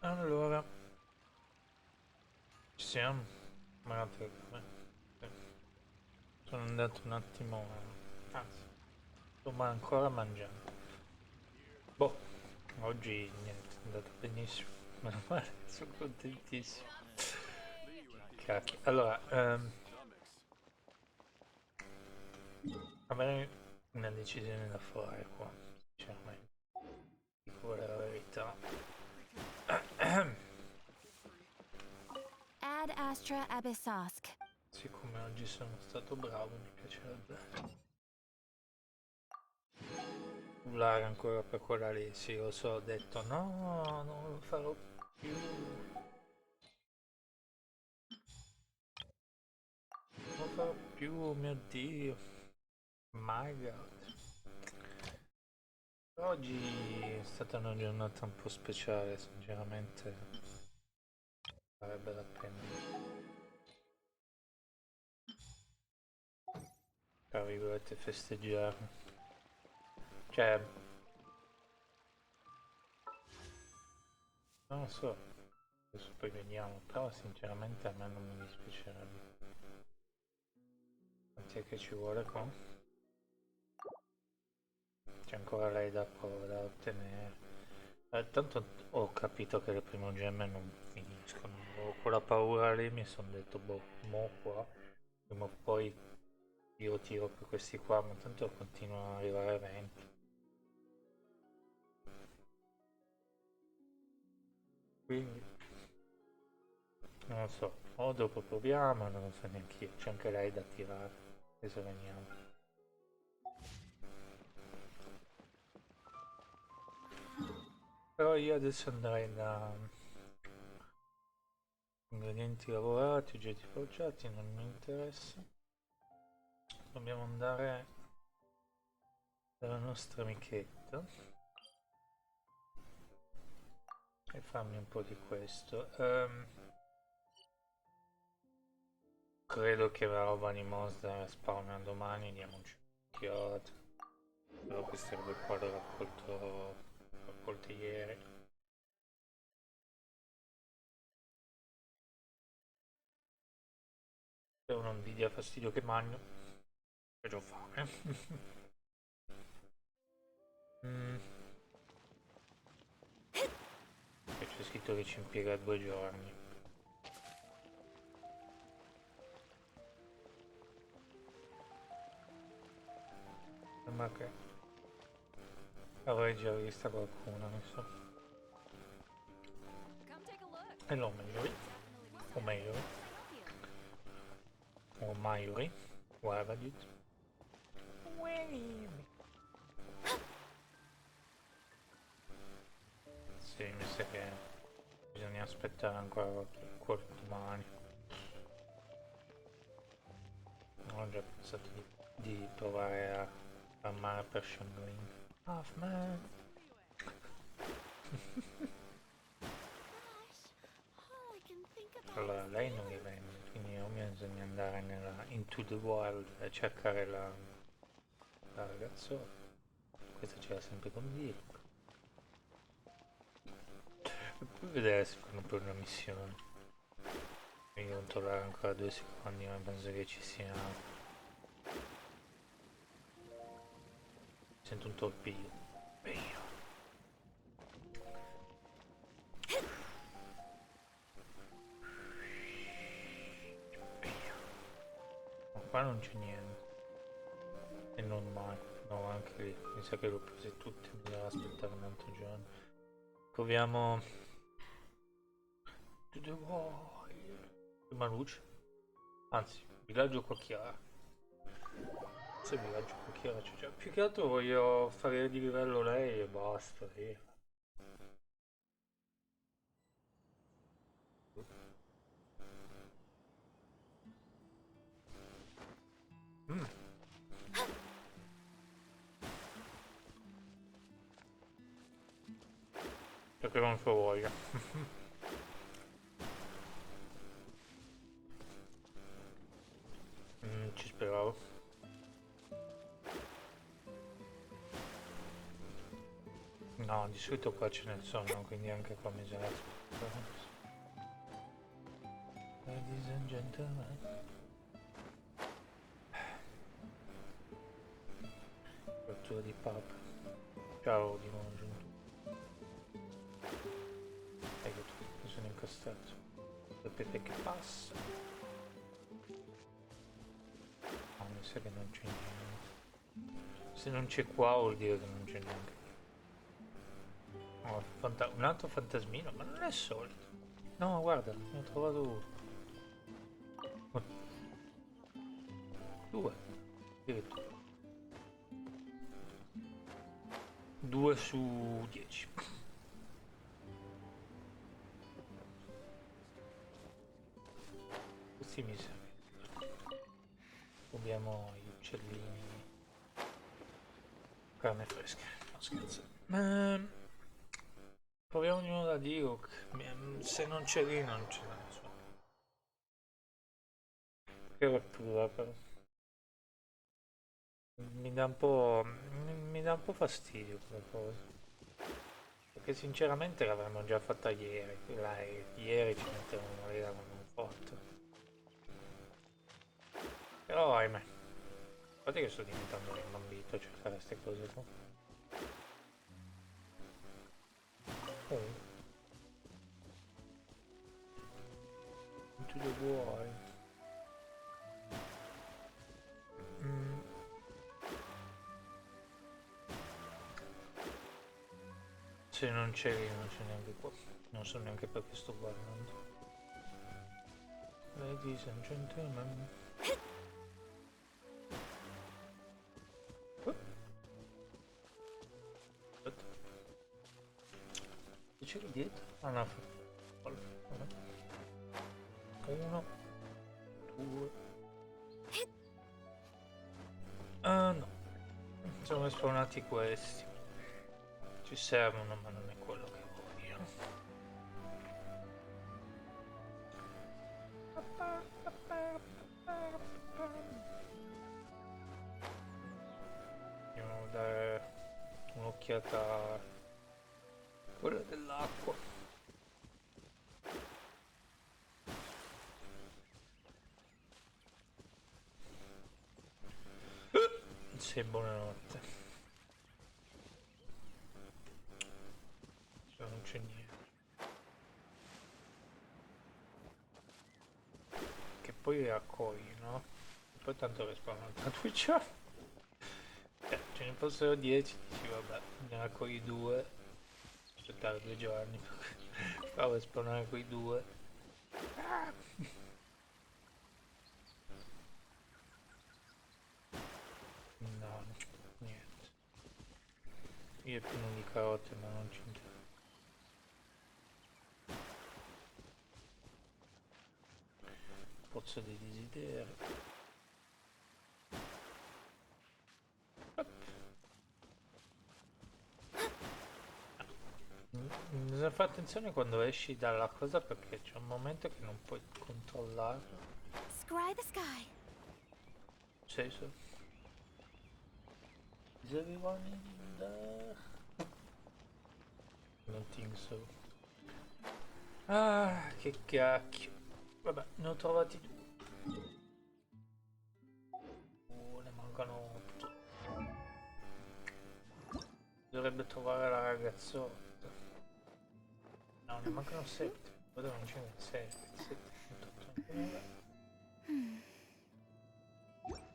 Allora, ci siamo? Guardate, sì. Sono andato un attimo, anzi, sto ancora mangiando. Boh, oggi niente, è andato benissimo. Meno male, sono contentissimo. Cacchio. Allora, avrei una decisione da fare qua, sinceramente. Dico la verità. Ad Astra Abyssosk. Siccome oggi sono stato bravo, mi piacerebbe urlare ancora per quella lì. Sì, lo so, ho detto no, non lo farò più. Non lo farò più, oh mio Dio. My God. Oggi è stata una giornata un po' speciale, sinceramente sarebbe la pena, tra virgolette, festeggiare. Cioè, non lo so, adesso poi vediamo, però sinceramente a me non mi dispiacerebbe. Quanti è che ci vuole qua? C'è ancora lei da prova da ottenere. Tanto ho capito che le primogemme non finiscono. Con la paura lì mi sono detto, boh, mo qua, prima o poi io tiro per questi qua, ma tanto continuano ad arrivare 20. Quindi, non lo so, o dopo proviamo, non lo so neanche io, c'è anche lei da tirare. Adesso veniamo. Però io adesso andrei da ingredienti lavorati, oggetti forgiati, non mi interessa. Dobbiamo andare dalla nostra amichetta e farmi un po' di questo. Credo che la roba di Monster spawna domani, diamoci un'occhiata. Però queste robe qua le raccolte ieri. Se uno non vi dia fastidio che mangio, che già fame. Mm, e c'è scritto che ci impiega 2 giorni. Sembra che avrei già vista qualcuna, mi sa. E lo Mayuri, o Mayuri, o Mayuri, whatever it. Sì, mi sa che bisogna aspettare ancora domani. Ho già pensato di provare a farmare per Shanghai. Halfman! Allora, lei non li vende, quindi o bisogna andare into the wild a cercare la ragazzola. Questa ce l'ha sempre con Dirk. E poi vedere se fanno per una missione. Mi controllare ancora 2 secondi, ma penso che ci sia. Sento un torpido. Via. Via. Ma qua non c'è niente. E non mai. No, anche lì. Mi sa che l'ho prese tutte, mi devo aspettare un altro giorno. Proviamo. To the wild. Prima luce. Anzi, villaggio qua chiara. Se villaggio qua chiara c'è già. Più che altro voglio fare di livello lei e basta. Sì. Mm, perché non so voglia. Ci speravo. No, di solito qua ce ne sono, quindi anche qua mi sarà. Ladies and gentlemen. Apertura di pub. Ciao di nuovo giunto. Ecco tu, mi sono incastrato. Sapete che passa? No, mi sa che non c'è niente. Se non c'è qua vuol dire che non c'è niente. Oh, un altro fantasmino, ma non è solito. No, guarda, ne ho trovato uno. Due, addirittura. 2 su 10. Questi mi servono. Abbiamo gli uccellini. Carne fresca, no scherzo. Proviamo di nuovo da Diok. Se non c'è lì non c'è nessuno. Che rottura però. Mi dà un po'. Mi dà un po' fastidio come cosa. Perché sinceramente l'avremmo già fatta ieri. Ieri ci mettevano lì da un forte. Però ahimè. Guarda che sto diventando un bambino a cercare queste cose qua. Oh. Into the wild. Se non c'è lì non c'è neanche qua. Non so neanche perché sto guardando. Ladies and gentlemen. Aspetta. Che c'è lì dietro? Ah no. Uno. Due. Ah no. Sono spawnati questi. Ci servono ma non è quello che voglio. Andiamo a dare un'occhiata a quella dell'acqua. Sì, buonanotte. Cioè, non c'è niente. Che poi raccogli, no? E poi tanto risparmio da Twitch. Ce ne fossero 10, dici vabbè, ne raccogli 2. Aspettare 2 giorni. Stavo a spawnare quei 2. No, niente. Io è pieno di carote ma non ci interessa. Pozzo dei desideri. Bisogna fare attenzione quando esci dalla cosa perché c'è un momento che non puoi controllarlo. Scry the sky. Sei so. Is everyone in there? Non think so. Ah, che cacchio. Vabbè, ne ho trovati 2. Ne mancano 8. Dovrebbe trovare la ragazzotta. No, ne mancano 7. Guarda, non ce n'è 7. 7, 8,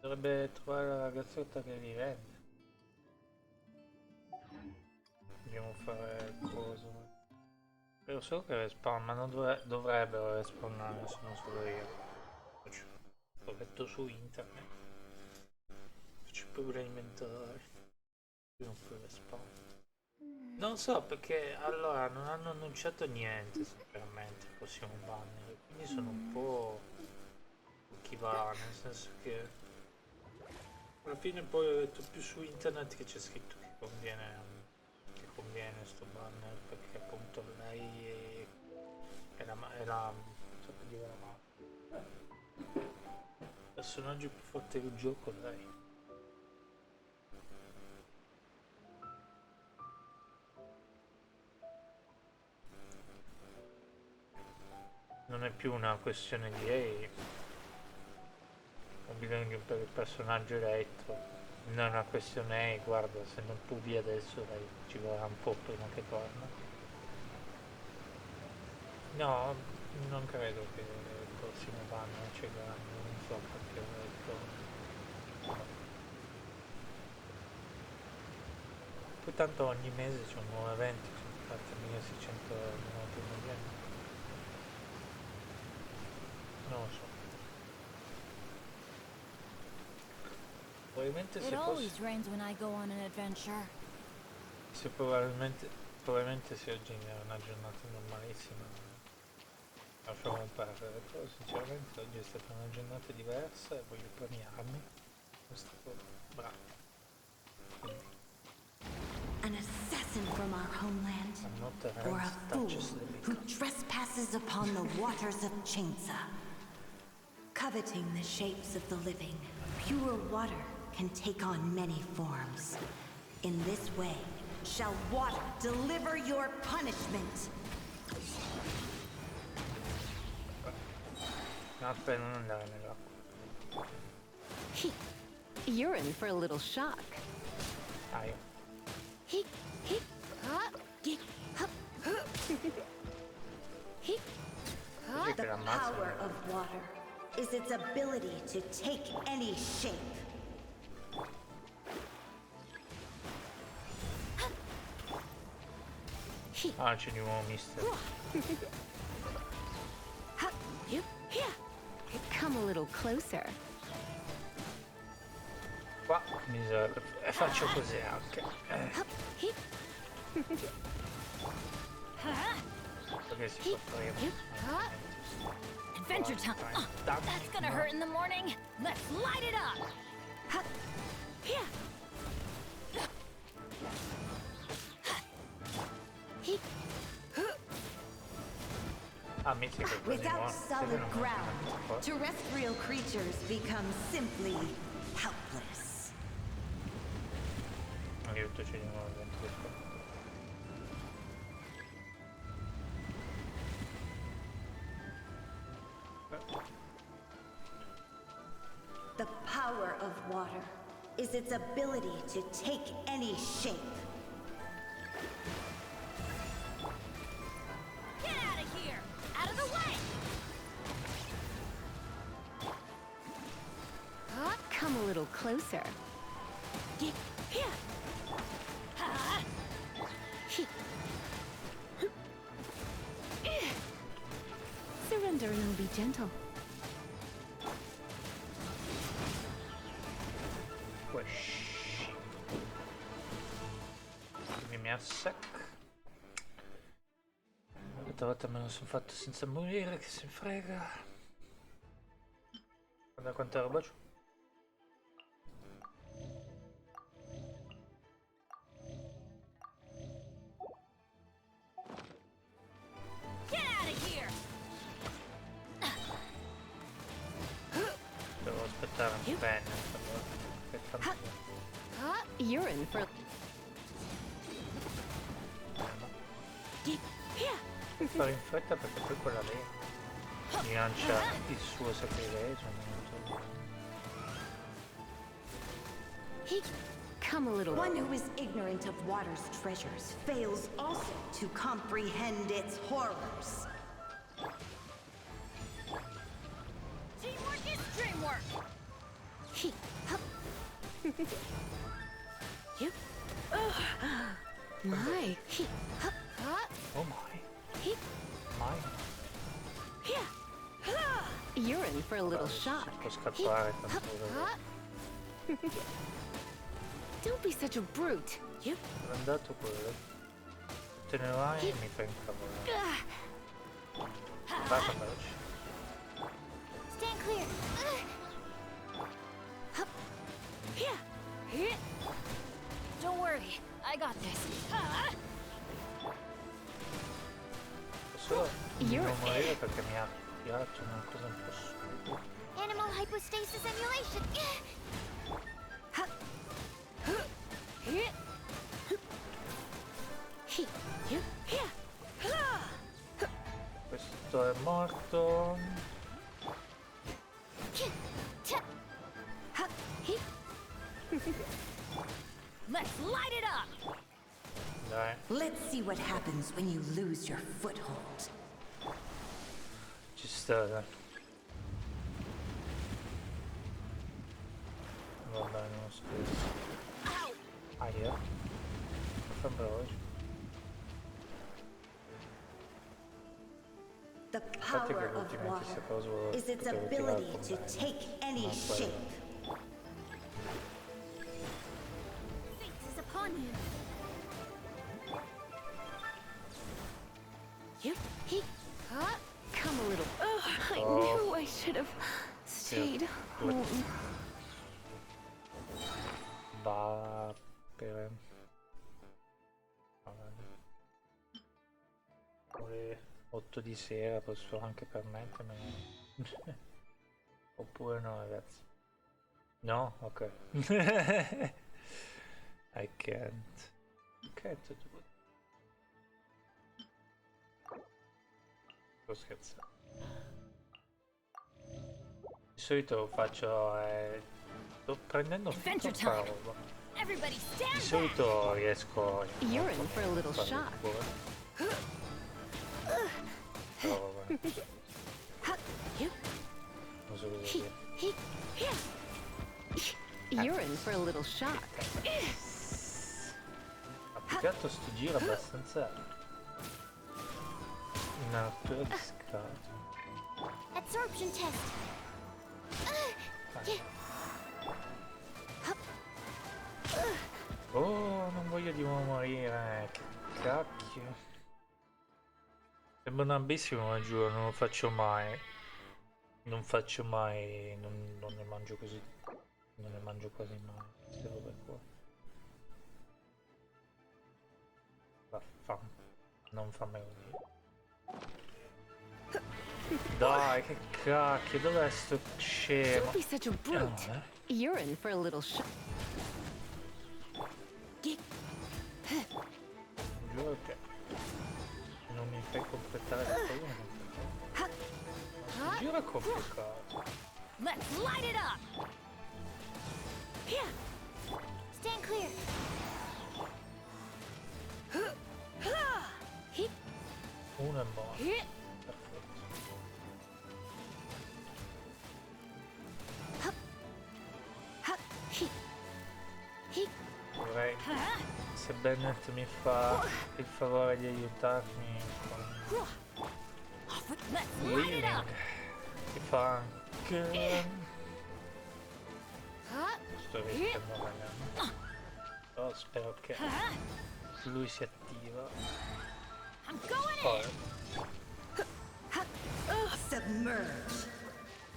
dovrebbe trovare la ragazzotta che li rende. Dobbiamo fare il coso. Spero solo che respawn, ma non dovrebbero respawnare se non solo io. L'ho letto su internet. Faccio pure inventare. Qui non puoi respawn. Non so perché allora non hanno annunciato niente sinceramente il prossimo banner. Quindi sono un po' chi va, nel senso che alla fine poi ho letto più su internet che c'è scritto che conviene sto banner perché appunto lei era so che dire ma il personaggio più forte del gioco lei. non è più una questione di ehi, ho bisogno per il personaggio eletto, non è una questione ehi, guarda, se non puoi adesso dai, ci vorrà un po' prima che torna. No, non credo che il prossimo anno ci saranno, non so perché ho detto. Poi tanto ogni mese c'è un nuovo evento, sono fatti 1600 milioni, non lo so. Probabilmente It always rains when I go on an adventure. se probabilmente se oggi è una giornata normalissima, lasciamo perdere, però sinceramente oggi è stata una giornata diversa e voglio premiarmi. È stato bravo. Quindi, An assassin from our homeland, I'm not the or hand a fool touches the who beacon. trespasses upon the waters of Chainsa. Coveting the shapes of the living, pure water can take on many forms. In this way, shall water deliver your punishment. No, aspetta, non andare nell'acqua. You're in for a little shock. Dai. Così che The l'ammazza power of water is its ability to take any shape. Ah, c'è di nuovo mister. Come a little closer. Qua mi serve. E faccio così anche. Perché si può fare. Adventure time. That's gonna hurt in the morning. Let's light it up. Ah, mi sa che è quasi Without buono. solid ground, terrestrial creatures become simply helpless. Aiuto, c'è di nuovo dentro il corpo. The power of water is its ability to take any shape. Get out of here! Out of the way! Come a little closer. Surrender and I'll be gentle. Mi assec. L'altra volta me lo sono fatto senza morire, che si frega. Guarda quanta roba c'ho. Get out of here! Devo aspettare un bene. Aspetta. You're in for... Fare in fretta perché poi quella lì mi lancia il suo sacrilegio. Come a little... One who is ignorant of water's treasures fails also to comprehend its horrors. Teamwork is dreamwork! My. Oh my. My. You're in for a little shock. Può scappare tanto veloce. Don't be such a brute. È andato quello. Te ne vai e mi fai incavolare. Basta veloce. Stand clear! Don't worry, I got this. Solo non morire perché mi ha piaciuto una cosa un po' stupida. Animal hypostasis emulation! Questo è morto. Let's light it up! Dai, Let's see what happens when you lose your foothold. ci sta, dai. Va bene, non scherzo. Aia. Fa veloce. The Infatti power che of ultimamente sia water cosa is its potevo tirare ability con to me. take any No, quello. shape. Fate is upon you. Come a little. Oh, I Oh. knew I should have stayed Look. home. Va per... Ore 8 di sera posso anche permettermelo. Oppure no, ragazzi. No? Ok. I can't. Can't do it. Sto scherzando. Di solito faccio... sto prendendo Adventure troppa time. roba. Everybody Di stand back! solito riesco... You're in for a little fare shock. buone. Però vabbè, non so cosa dire. You're in for a little shock. Ma più che altro sto giro abbastanza... una natura di scarto. Absorption test. Oh, non voglio di nuovo morire, che cacchio. Sembra un ambissimo, ma giuro, non lo faccio mai. Non faccio mai, non ne mangio così. Non ne mangio quasi mai, queste robe qua. Vaffan, non fammelo dire. Dai, che cacchio, dov'è sto scemo? Don't be such a brute. You're in for a little shock. Giuro che non mi fai completare la paura. Non giro è complicato. Let's light it up! Stand clear. Uno è morto. Vorrei, se Bennett mi fa il favore di aiutarmi con Let's light it up! che fa anche... Sto riuscendo ragazzi. Però spero che lui si attiva. I'm going Poi, Submerge.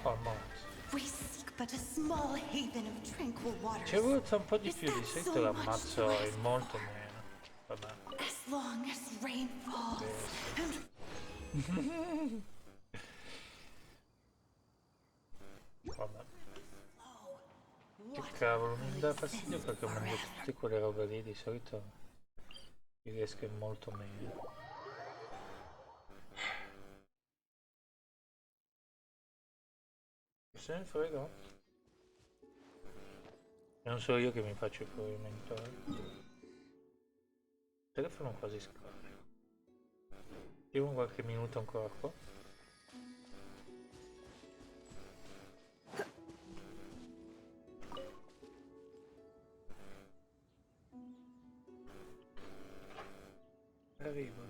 oh, morto. We seek but a small haven of tranquil waters. Ci è voluto un po' di Is più, di that solito so l'ammazzo much to in molto meno. Vabbè. As long as rain falls. Vabbè. Che cavolo, mi dà fastidio perché mangio tutte quelle robe lì, di solito ci riesco in molto meno. Se ne frega. E non sono io che mi faccio il provvedimento. Il telefono quasi scarico. Io qualche minuto ancora qua. Arrivo.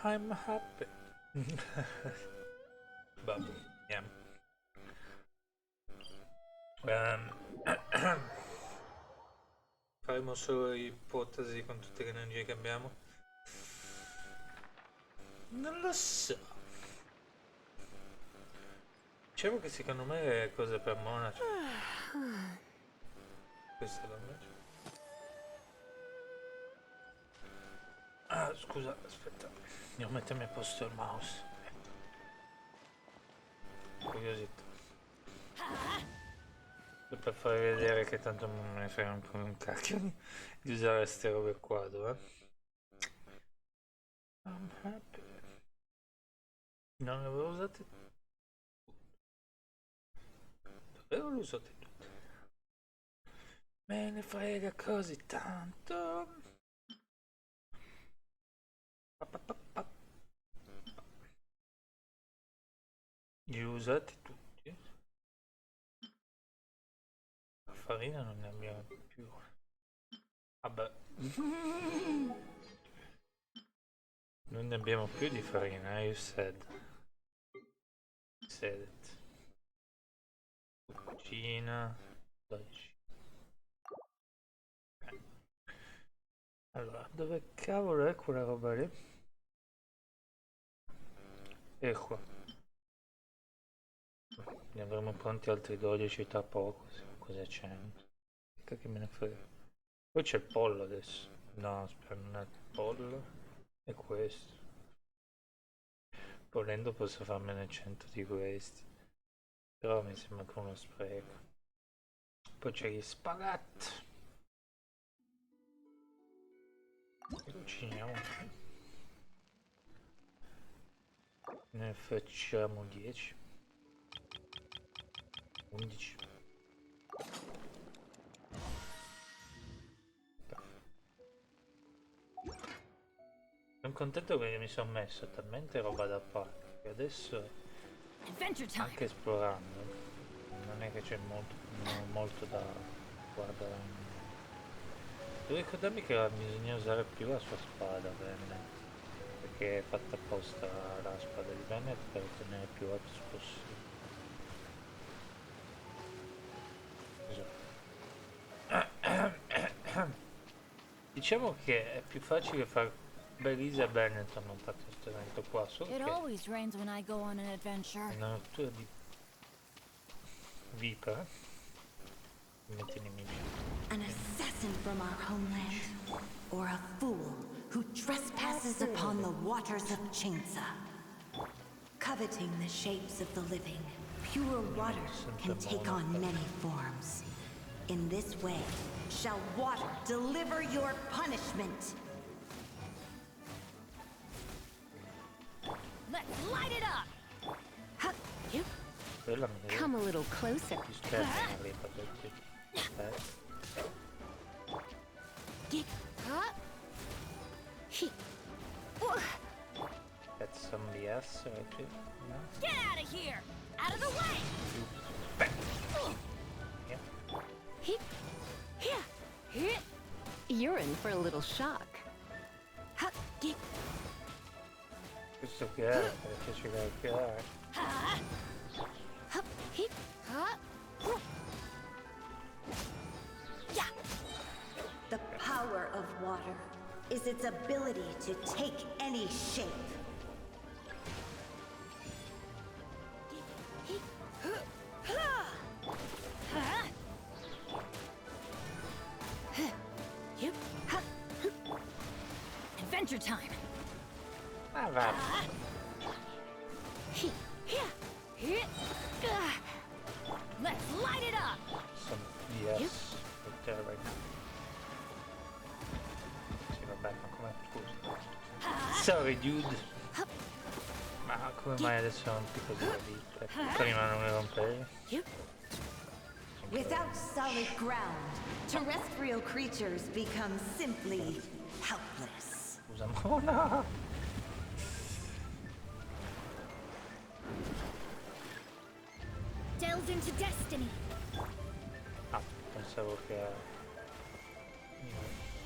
I'm happy. Vabbè, niente. Faremo solo ipotesi con tutte le energie che abbiamo? Non lo so. Dicevo che secondo me le cose per monaci. Questa è la mia. Ah, scusa, aspetta. Devo mettermi a posto il mouse. Curiosità. Per far vedere che tanto non me ne frega ancora un cacchio di usare queste robe qua, dove? I'm happy. Non le avevo usate tutte. Davvero le ho usate tutte. Me ne frega così tanto. Li ho usati tutti. La farina non ne abbiamo più. Vabbè. Non ne abbiamo più di farina, you said. Said it. Cucina. 12. Allora, dove cavolo è quella roba lì? E qua. Ne avremo pronti altri 12 tra poco, cosa c'è? Che me ne frega. Poi c'è il pollo adesso. No, aspetta, non è il pollo. È questo. Volendo posso farmene 100 di questi. Però mi sembra che uno spreco. Poi c'è gli spaghetti. Cuciniamo. Ne facciamo 10. 11. Sono contento che mi sono messo talmente roba da parte che adesso, anche esplorando, non è che c'è molto da guardare. Devo ricordarmi che bisogna usare più la sua spada, Bennett, perché è fatta apposta la spada di Bennett per ottenere più ups possibile. Diciamo che è più facile far Belisa e Bennett hanno fatto questo evento qua, solo It che always rains when I go on an adventure. una natura di vipera metti nemici. An assassin from our homeland, or a fool who trespasses upon the waters of Chainsa. Coveting the shapes of the living, pure water can take on many forms. In this way, shall water deliver your punishment. Let's light it up! Quella mi deve Come a little closer. più scherzo lì perché that's some BS right here. No? Get out of here! Out of the way! Yeah. You're in for a little shock. Questo che è? Perché ci deve creare? The power of water is its ability to take any shape. Adventure time! Ah, va. Let's light it up! Some BS right there right now. Sì, vabbè, ma com'è? Scusa. Sorry, dude. Ma come mai adesso non ti così la vita? Prima non mi rompevi? Without solid ground, terrestrial creatures become simply helpless. Scusa, ma no! Delves into destiny! Ah, pensavo che...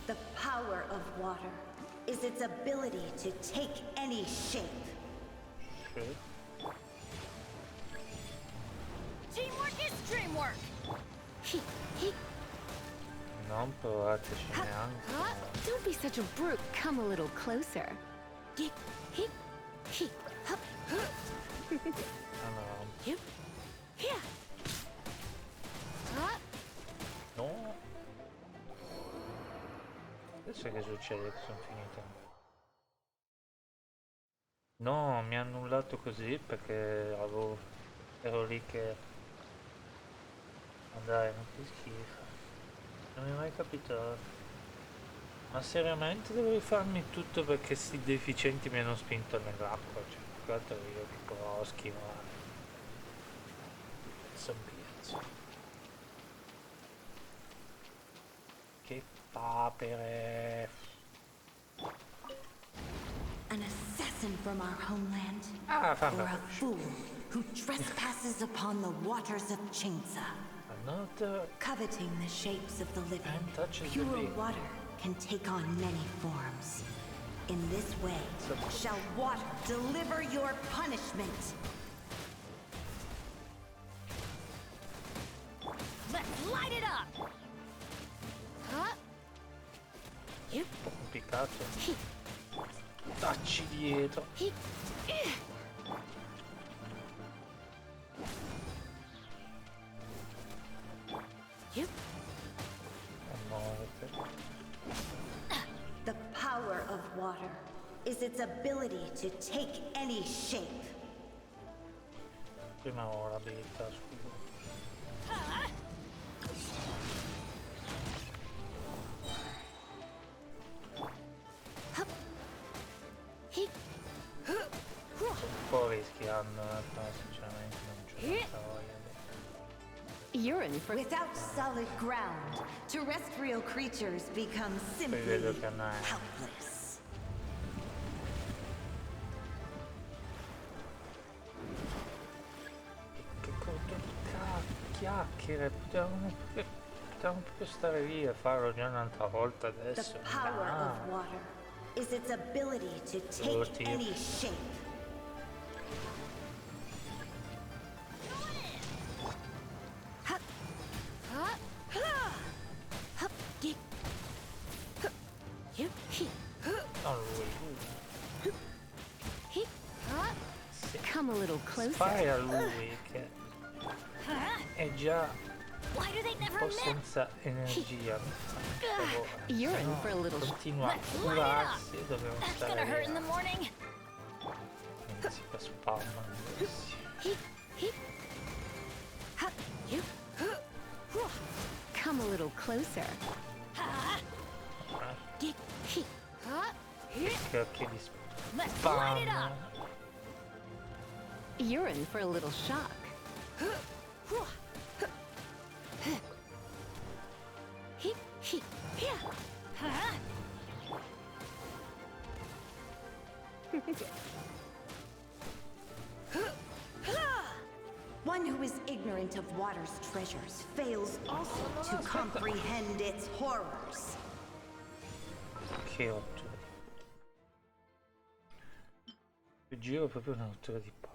The power of water is its ability to take any shape. Sì. Teamwork is dreamwork. Non provateci neanche. Don't be such a brute. Come a little closer. Allora, no. Adesso che succede? Che sono finito. No, mi ha annullato così perché ero lì che... Ma dai, non ti schifo. Non mi è mai capitato. Ma seriamente devo rifarmi tutto perché sti deficienti mi hanno spinto nell'acqua? Cioè, tra l'altro io che provo a schivare. Sono pazzo. Che papere. An assassin from our homeland, Ah, or fanno. a fool who trespasses upon the waters of Chainsa. Another Coveting the shapes of the living, and touches the pure big. water can take on many forms. In this way, shall water deliver your punishment. Let's light it up. Un po' complicato. Dacci dietro. Morte. The power of water is its ability to take any shape. Prima ho l'abilità, scusa. Sto un po' rischiando, però sinceramente non c'ho tanta voglia You're in for... Without solid ground, terrestrial creatures become simply vedo che non è. helpless. Che chiacchiere, potevamo proprio stare lì e farlo già un'altra volta The adesso. power No. of water is its ability to Oh, take dear. any shape. Non lui. Sì. Come a little closer. Fai a lui che è già Why do they un never po' miss? senza energia. Per favore. You're Se in no, for a little... continua a Let's light it up. curarsi e dobbiamo That's stare gonna hurt in the lì. morning. Si fa spam. Come a little closer. Che occhi di Let's light it spam. up. You're in for a little shock. One who is ignorant of water's treasures fails also to comprehend its horrors. Che rottura. Il giro è proprio una rottura di palle.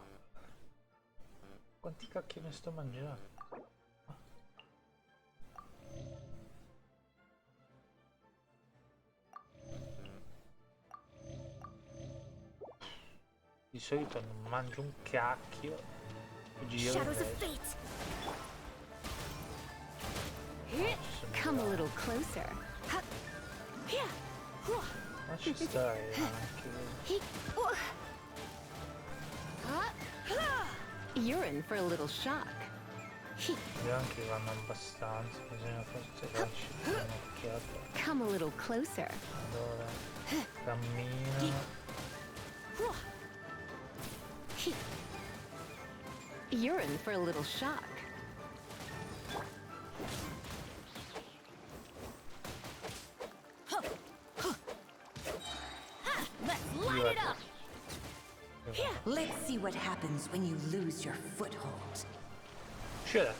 Quanti cacchi ne sto mangiando? Di solito non mangio un cacchio. Il giro Shadows of invece. fate. Come a little closer. Ma ci stai anche. You're in for a little shock. Gli anche vanno abbastanza. Bisogna forse darci un'occhiata. Come a little closer. Allora, cammina. You're in for a little shock. Let's light it up. Let's see what happens when you lose your foothold. Scena.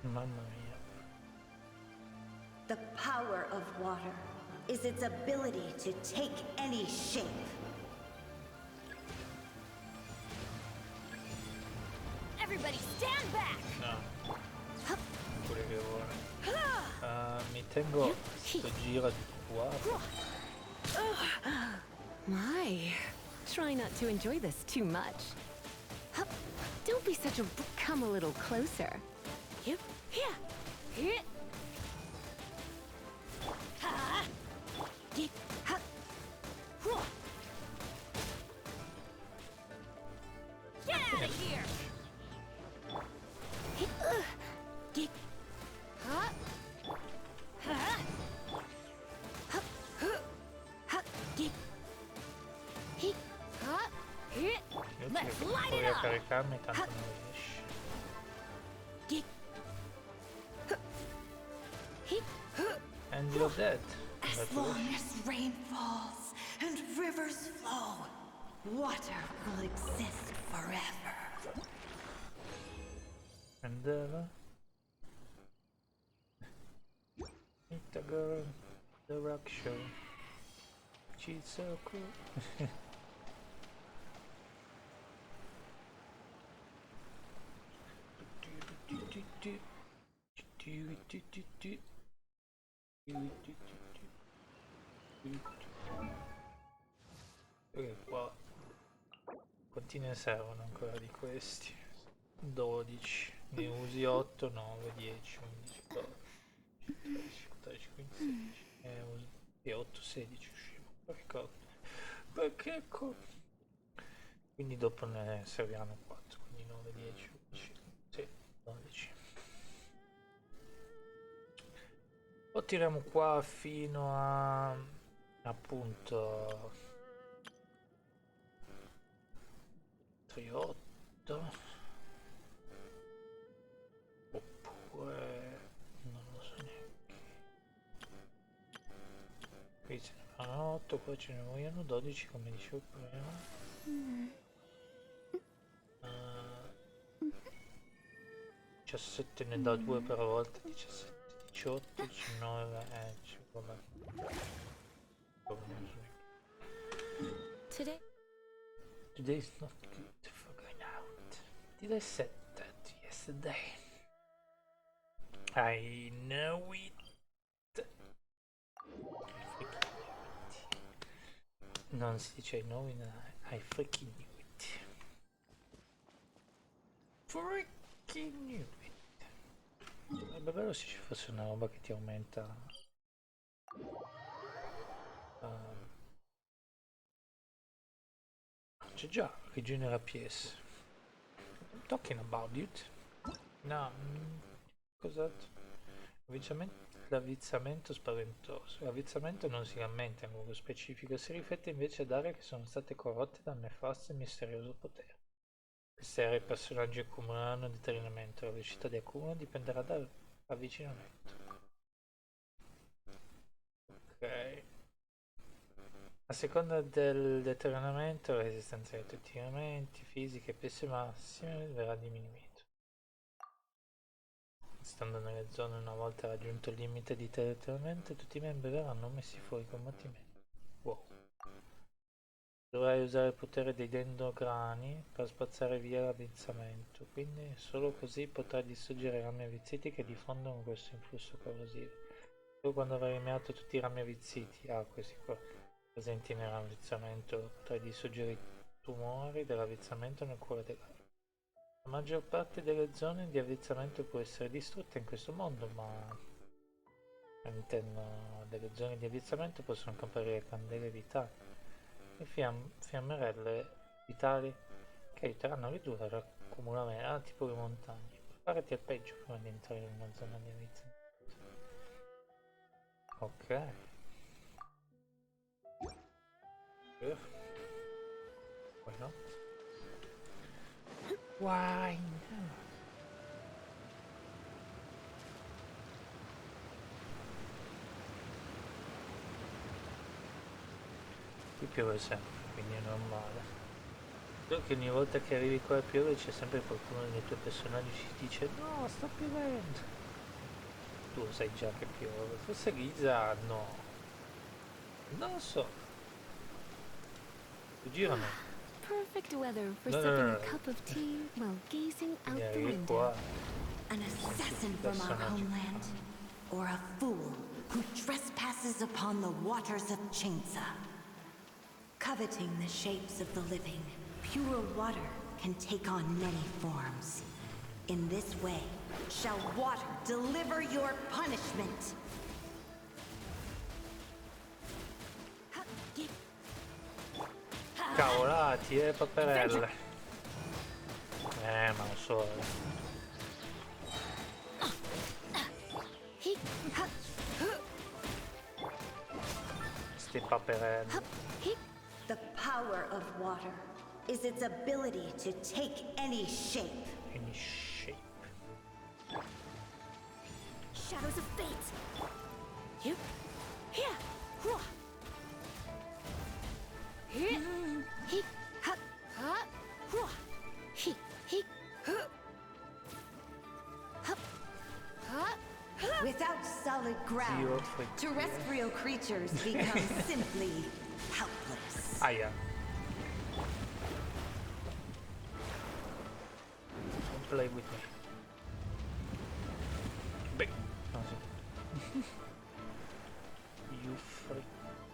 Mamma mia. The power of water is its ability to take any shape. Everybody stand back! No. Pure che vuole. Mi tengo sto giro di qua. My. Try not to enjoy this too much. Hup. Don't be such a... Come a little closer. Yep. Yeah. Hit. Ha! Get. Hup. Whoa. Get out of here! Hit. Get. Hup. Huh? Hup. Hup. Get. Hit. Hup. Hit. Io Let's provo light it a up! caricarmi, tanto non riesci. Get. Hit. And you're dead. As long as rain falls and rivers flow, water will exist forever. And meet the girl, the rock show. She's so cool. Ok, qua quanti ne servono ancora di questi? 12, ne usi 8, 9, 10, 11, 12, 13, 14, 15, 16, ne usi e 8, 16 uscivo. Perché quindi dopo ne serviranno 4, quindi 9, 10, 11, sì, 12. Lo tiriamo qua fino a appunto 38 oppure non lo so neanche. Qui ce ne vanno 8, qua ce ne vogliono 12 come dicevo prima. 17 ne dà 2 per volta, 17, 18, 19, vabbè. Today. Today's not good for going out. Did I said that yesterday? I know it. Non si dice I know it, I freaking knew it. Freaking knew it. Sarebbe bello se ci fosse una roba che ti aumenta. C'è già, rigenera PS. I'm talking about it. No, cos'altro? L'avvizzamento spaventoso. L'avvizzamento non si rammenta in luogo specifico, si riflette invece ad aree che sono state corrotte dal nefasto e misterioso potere. Queste aree i personaggi accumuleranno determinamento, la velocità di accumulo dipenderà dall'avvicinamento. Ok. A seconda del deterioramento, la resistenza ai tutti i elementi, fisiche e peso massime verrà diminuito. Stando nelle zone una volta raggiunto il limite di deterioramento, tutti i membri verranno messi fuori combattimento. Wow. Dovrai usare il potere dei dendrocrani per spazzare via l'avvizzamento, quindi solo così potrai distruggere i rami avvizziti che diffondono questo influsso corrosivo. Solo quando avrai eliminato tutti i rami avvizziti, questi qua, presenti nell'avvizzamento, potrai distruggere i tumori dell'avvizzamento nel cuore dell'area. La maggior parte delle zone di avvizzamento può essere distrutta in questo mondo, ma all'interno delle zone di avvizzamento possono comparire candele vitali e fiammerelle vitali che aiuteranno a ridurre l'accumulamento, tipo le montagne. Preparati al peggio prima di entrare in una zona di avvizzamento. Ok. Poi no? Wine. Qui piove sempre, quindi è normale. Solo che ogni volta che arrivi qua a piovere c'è sempre qualcuno dei tuoi personaggi che ti dice no, sta piovendo. Tu sai già che piove. Forse Giza no. Non lo so. Giro no. Perfect weather for No, no, sipping no, a no. cup of tea while gazing out Quindi the arrivi window. qua. An assassin from our homeland, or a fool who trespasses upon the waters of Chainsa. Coveting the shapes of the living, pure water can take on many forms. In this way, shall water deliver your punishment. Cavolati, paperelle. Ma lo so. Sti paperelle. The power of water is its ability to take any shape. Any shape. Shadows of fate. You. Here. Hua. Here. He. Ha. Ha. Hua. He. He. Hu. Hup. Ha. Without solid ground, Giochi terrestrial creatures become simply helpless. Aia. Don't play with me. Beh, non so. You freak.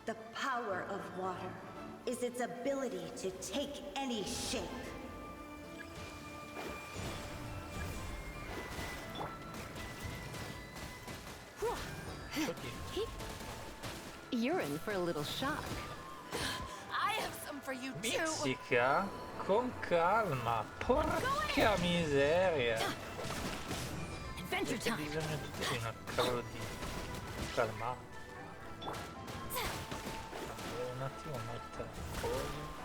The power of water is its ability to take any shape. Oddio. You're in for a little shock. I have some for you too. Mizzica con calma. Porca miseria. Adventure C'è time. bisogno di una cavolo di calma. Devo un attimo mettere cose.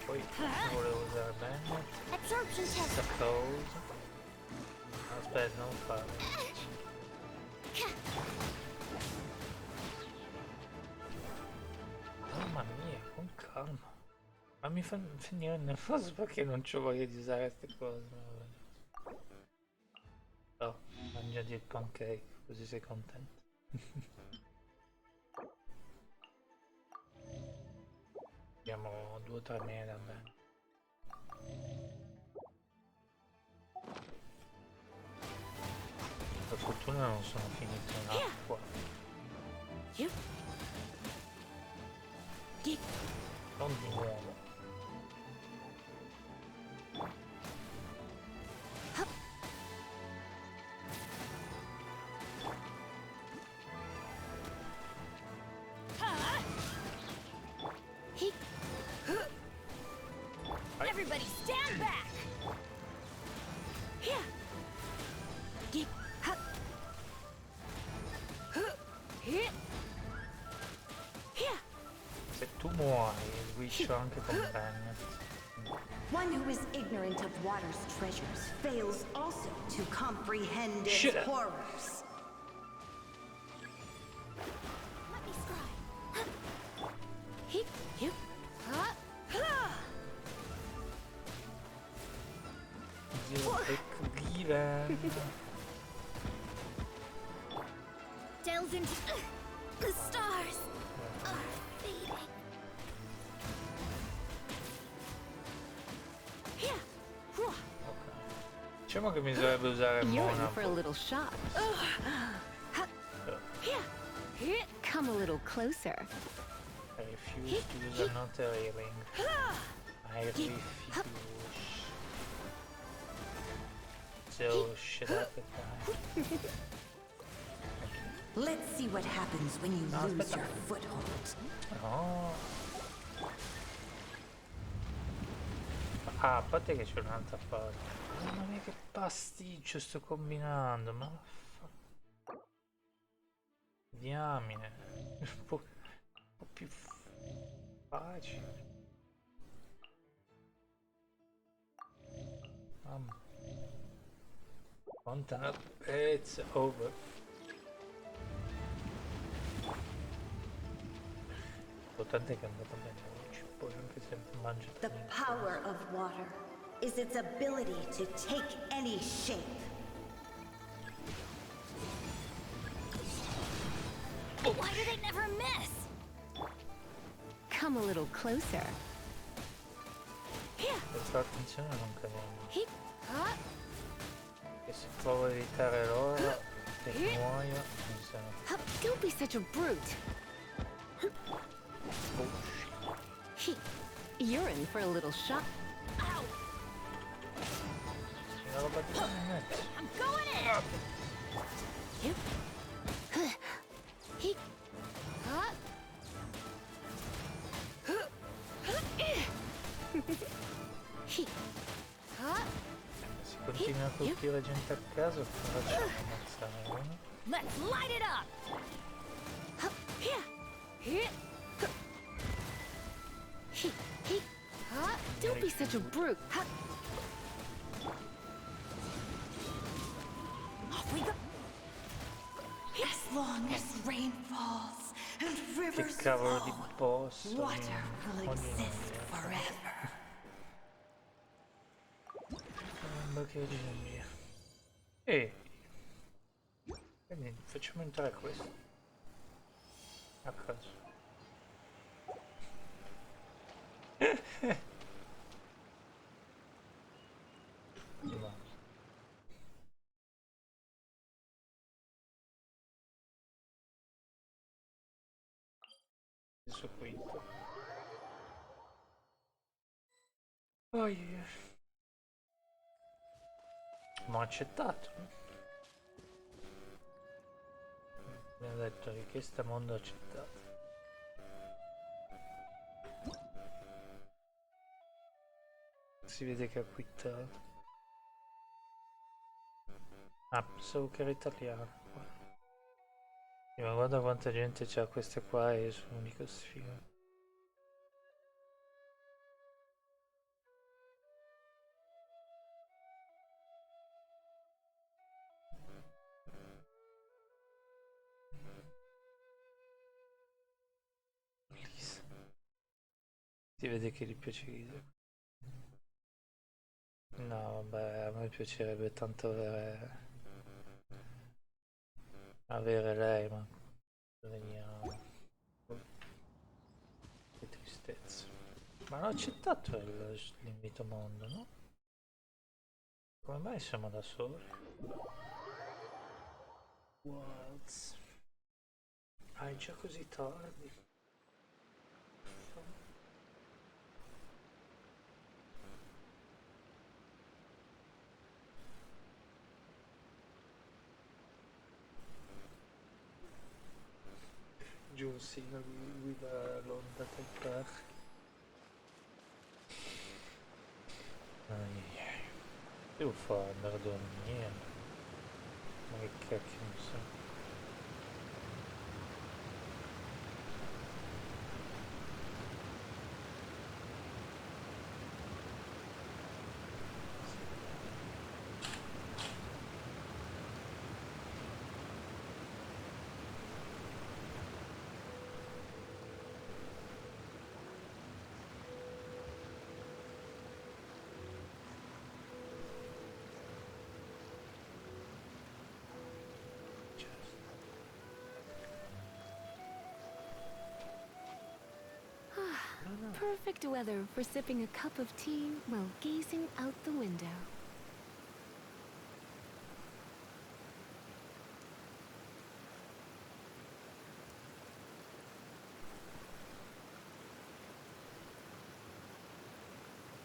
Poi volevo usare bene Absorption test. questa cosa. Aspetta, non farlo. Mamma mia, con calma. Ma mi fa finire nervoso perché non c'ho voglia di usare queste cose. Oh, mangiati il pancake, così sei contento. Abbiamo 2 o 3 mele, bene. Per fortuna non sono finito in acqua. You. Non di nuovo. He. Everybody stand back. Here. Get. Hup. Here. Here. Se tu muori, switcho anche con Bennett. One who is ignorant of water's treasures fails also to comprehend its Shit. horrors. Let me scry. He. You. Huh? Dio, ecco Given. Delves into the stars are fading. Here. Hua. Diciamo che bisognerebbe usare You're in Mona. for a little shock. Here. Here. Come a little closer. I refuse to use another healing. I refuse. So shut up the time. Let's see what happens when you No, lose aspetta. your foothold. No. Ah, a parte che c'è un'altra parte. Mamma mia che pasticcio sto combinando, ma diamine. Un po' più facile. Mamma. Lontano. It's over. L'importante è che è andata bene oggi. poi anche se mangia The power of water is its ability to take any shape. Why do they never miss? Come a little closer. Here. per fare attenzione non cadiamo. Hip. Hop. E se provo a evitare l'ora che muoio, mi sa. Hop. Don't be such a brute. He. You're in for a little shock. Ow! Una roba di mezzo. I'm going in! Hip. He. Hop. He. Hop. Se continua a colpire gente a caso, faccio ammazzare uno. Let's light it up! Hop. Here. Here. He. He. Hop. Don't be such a brute. Hop. Off we go! As long as rain falls and Che rivers cavolo di flow, boss. water will ogni exist noia. forever. Sembra che via. E quindi facciamo entrare questo a caso. Di mouse. Adesso quinto. Oh yeah. Ma ho accettato. Mi ha detto richiesta mondo accettato. Si vede che ha quittato. Ah, pensavo che era italiano. Ma guarda quanta gente c'ha queste qua e io sono l'unico sfigo. Lisa. Si vede che gli piace ridere. No, vabbè, a me piacerebbe tanto avere lei, ma veniamo. Che tristezza. Ma l'ho accettato l'invito mondo, no? Come mai siamo da soli? What? Ah, è già così tardi. Giù sì, guida l'onda del ai. Devo fare andare a dormire. Ma che cacchio non so. Perfect weather for sipping a cup of tea while gazing out the window.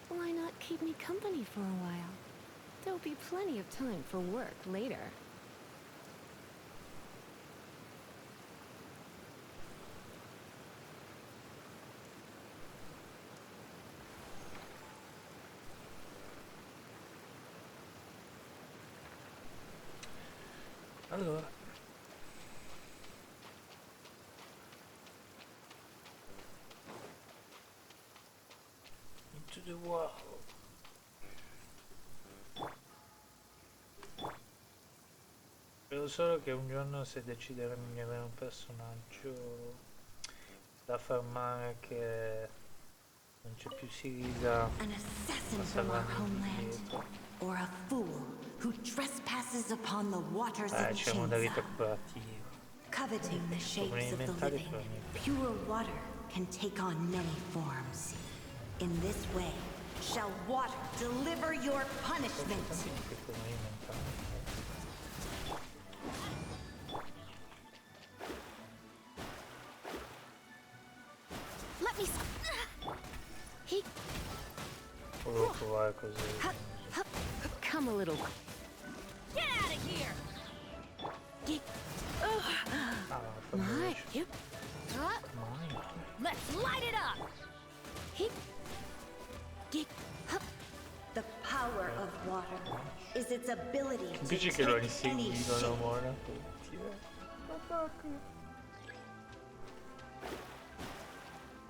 Why not keep me company for a while? There'll be plenty of time for work later. Allora. Into the world. Vedo solo che un giorno se decideremo di avere un personaggio da farmare che Non c'è più Siriga. An assassin Ma from our salvando homeland, indietro. or a fool who trespasses upon the waters of C'è modalità Chinsa. curativa. Coveting the shapes of the inventari living, per me. pure water can take on many forms. In this way, shall water deliver your punishment. Che come inventare. Let me. He. Volevo provare così. Come a little. Get out of here! Ah, fa My. veloce. Yep. Mai. Let's light it up! He. Get. The power of water is its ability to Dici take che l'ho any inseguito, shape. non muore tutti.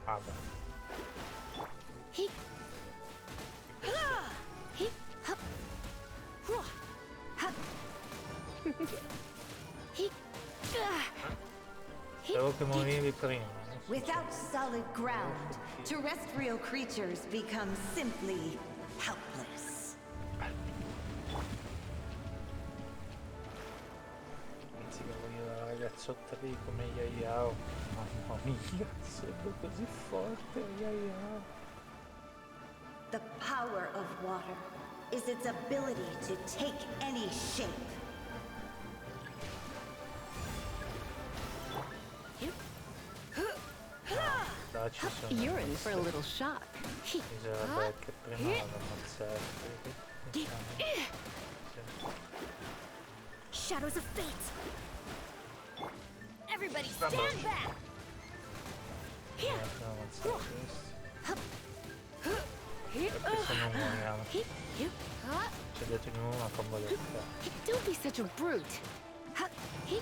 Ah, beh. He. He. Hup. Hup. He. Spero che morivi prima. Without solid ground, terrestrial creatures become simply helpless. Pensi che voglio la ragazzotta lì come Yayao. Mamma mia, sembra così forte Yayao. The power of water is its ability to take any shape. Là ci sono. You're in for a little shock. He. Bisognerebbe che prima vado a ammazzare. Shadows of fate! Everybody stand back! Here. Prima ammazzare questo. Here. Perché se non moriamo. He. You. C'è detto di nuovo una combo del capo. Don't be such a brute. He.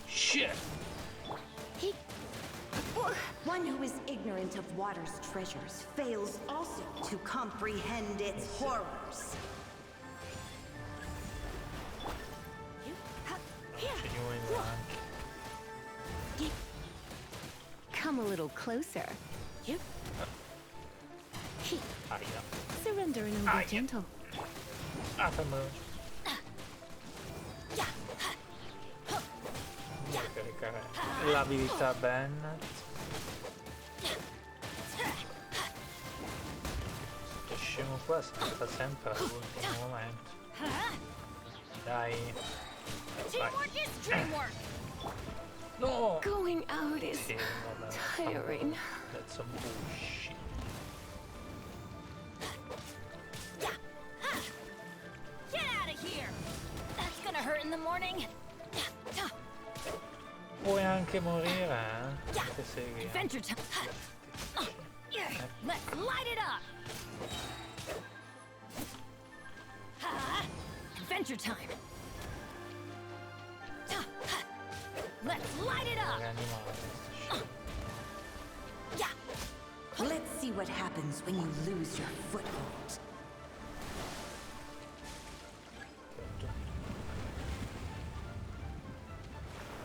Shit! He. One who is ignorant of water's treasures fails also to comprehend its horrors. Here. C'è di nuovo anche. Come a little closer. You. He. Aia. Surrender and be Aia. gentle. Ah, fammelo. Caricare l'abilità Bennett. Questo scemo qua scatta sempre all'ultimo momento. Dai. Teamwork is dreamwork! No! Going out is Sì, vabbè. tiring. That's some bullshit. Get out of here! That's gonna hurt in the morning! Puoi anche morire, eh? Se sei via. Adventure time! Let's light it up! Adventure time! Let's light it up! È animale questo scemo. Let's see what happens when you lose your foothold.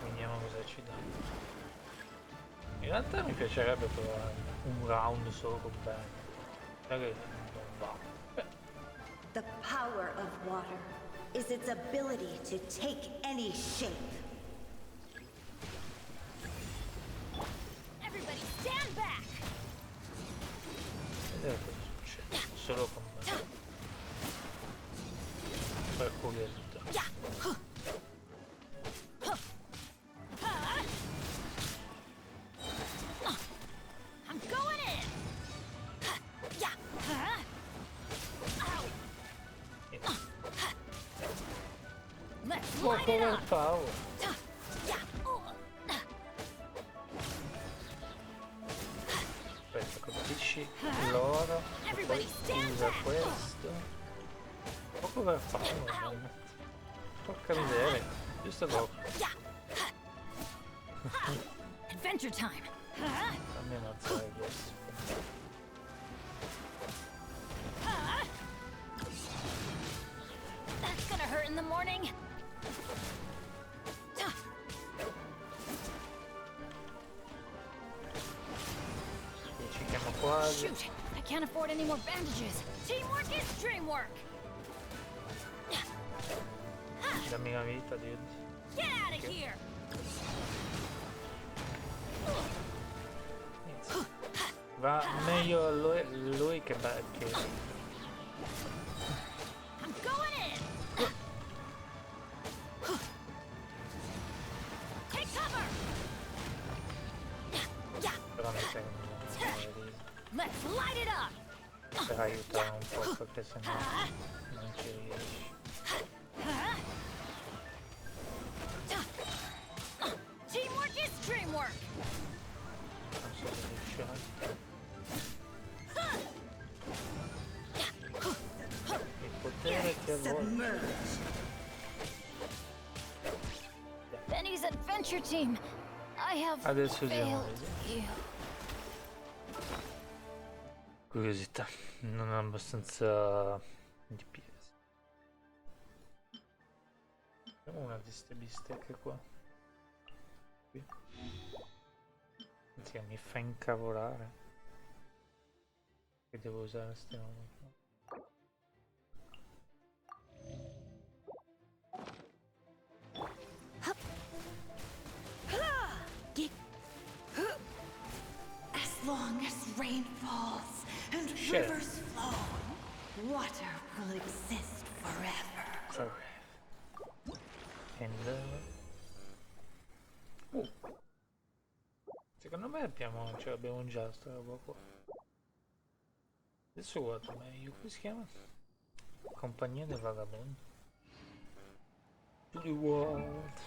Vediamo cosa ci dà. In realtà mi piacerebbe provare un round solo con Ben. Magari non va. The power of water is its ability to take any shape. Everybody stand back! Vedere cosa succede. Solo con Ben. Per curiosità. I'm going in! Let's light it Poco up! power. Aspetta, colpisci l'oro. E poi usa questo. Poco per power. Porca miseria. Giusto poco. Adventure time! Fammi ammazzare questo. That's gonna hurt in the morning! Ci chiamo qua base. Shoot! I can't afford any more bandages. Teamwork is dreamwork. Dammi una vita, dude. Get out of here! Va meglio lui che che... I'm going in. Take cover. Però mi serve Let's light it up. per aiutare un po' perché sennò non ci riesci. Teamwork is dreamwork. Non so se riuscirai. Il potere che vuoi. Benny's adventure team. I have Adesso usiamo failed you. curiosità, non ho abbastanza DPS. Abbiamo una di ste bistecche qua. Qui. Anzi, mi fa incavolare. Che devo usare ste robe qua. As long as rain falls and Shit. rivers flow, water will exist forever. Sorry. And secondo me ce l'abbiamo già sta roba qua. Adesso guarda meglio, come si chiama? Compagnia del vagabondo. To the world.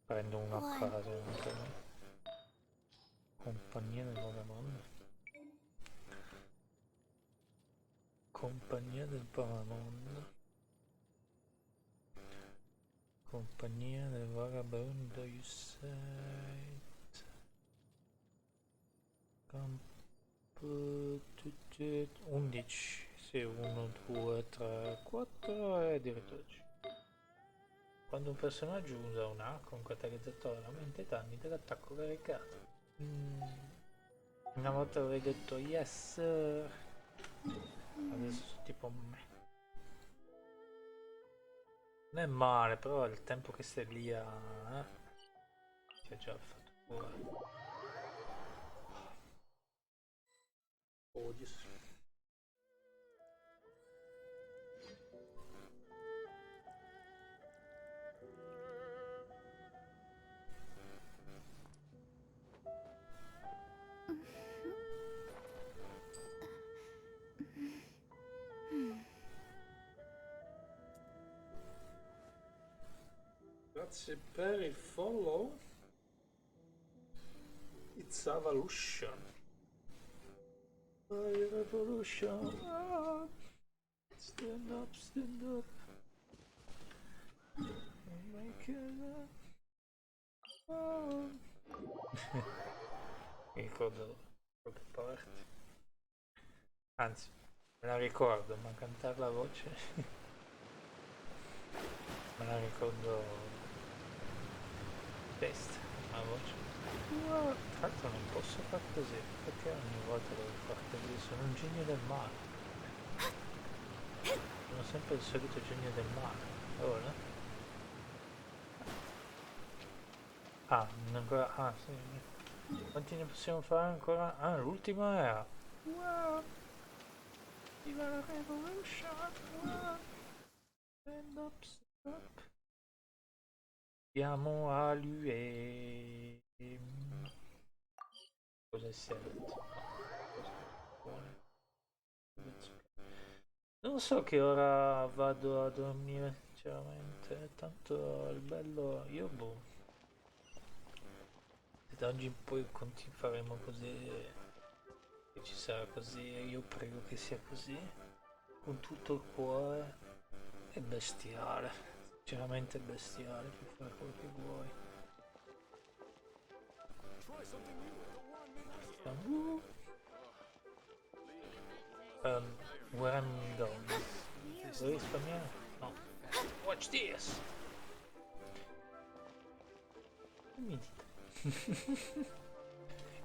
Prendo uno a caso anche me. Compagnia del vagabondo. Compagnia del vagabondo. Compagnia del vagabondo, you said. Campo 11. Sì, 1, 2, 3, 4 e addirittura 5. Quando un personaggio usa un arco, un catalizzatore, aumenta i danni dell'attacco caricato. Una volta avrei detto yes, adesso tipo me. Non è male, però il tempo che stai lì a... ti ha già fatto fuori. Odio. Grazie per il follow. It's evolution. Revolution. Ah. Stand up, stand up. Make it up. Mi ricordo qualche parte. Anzi, me la ricordo, ma cantare la voce me la ricordo testa, la voce. Tra l'altro non posso far così, perché ogni volta devo far così, sono un genio del male. Sono sempre il solito genio del male. Ora? Ah, ancora. Ah, sì. Quanti ne possiamo fare ancora? Ah, l'ultima era. Wow! Viva la revolution! Wow! Stand up, stand up. Andiamo a lui. Cosa si è detto? Non so che ora vado a dormire, sinceramente. Tanto il bello. Io boh. Da oggi in poi faremo così. Che ci sarà così. Io prego che sia così. Con tutto il cuore. È bestiale. Sinceramente è bestiale. Puoi fare quello che vuoi. Where I'm going. Vuoi risparmiare? No. Watch this! Mi dite.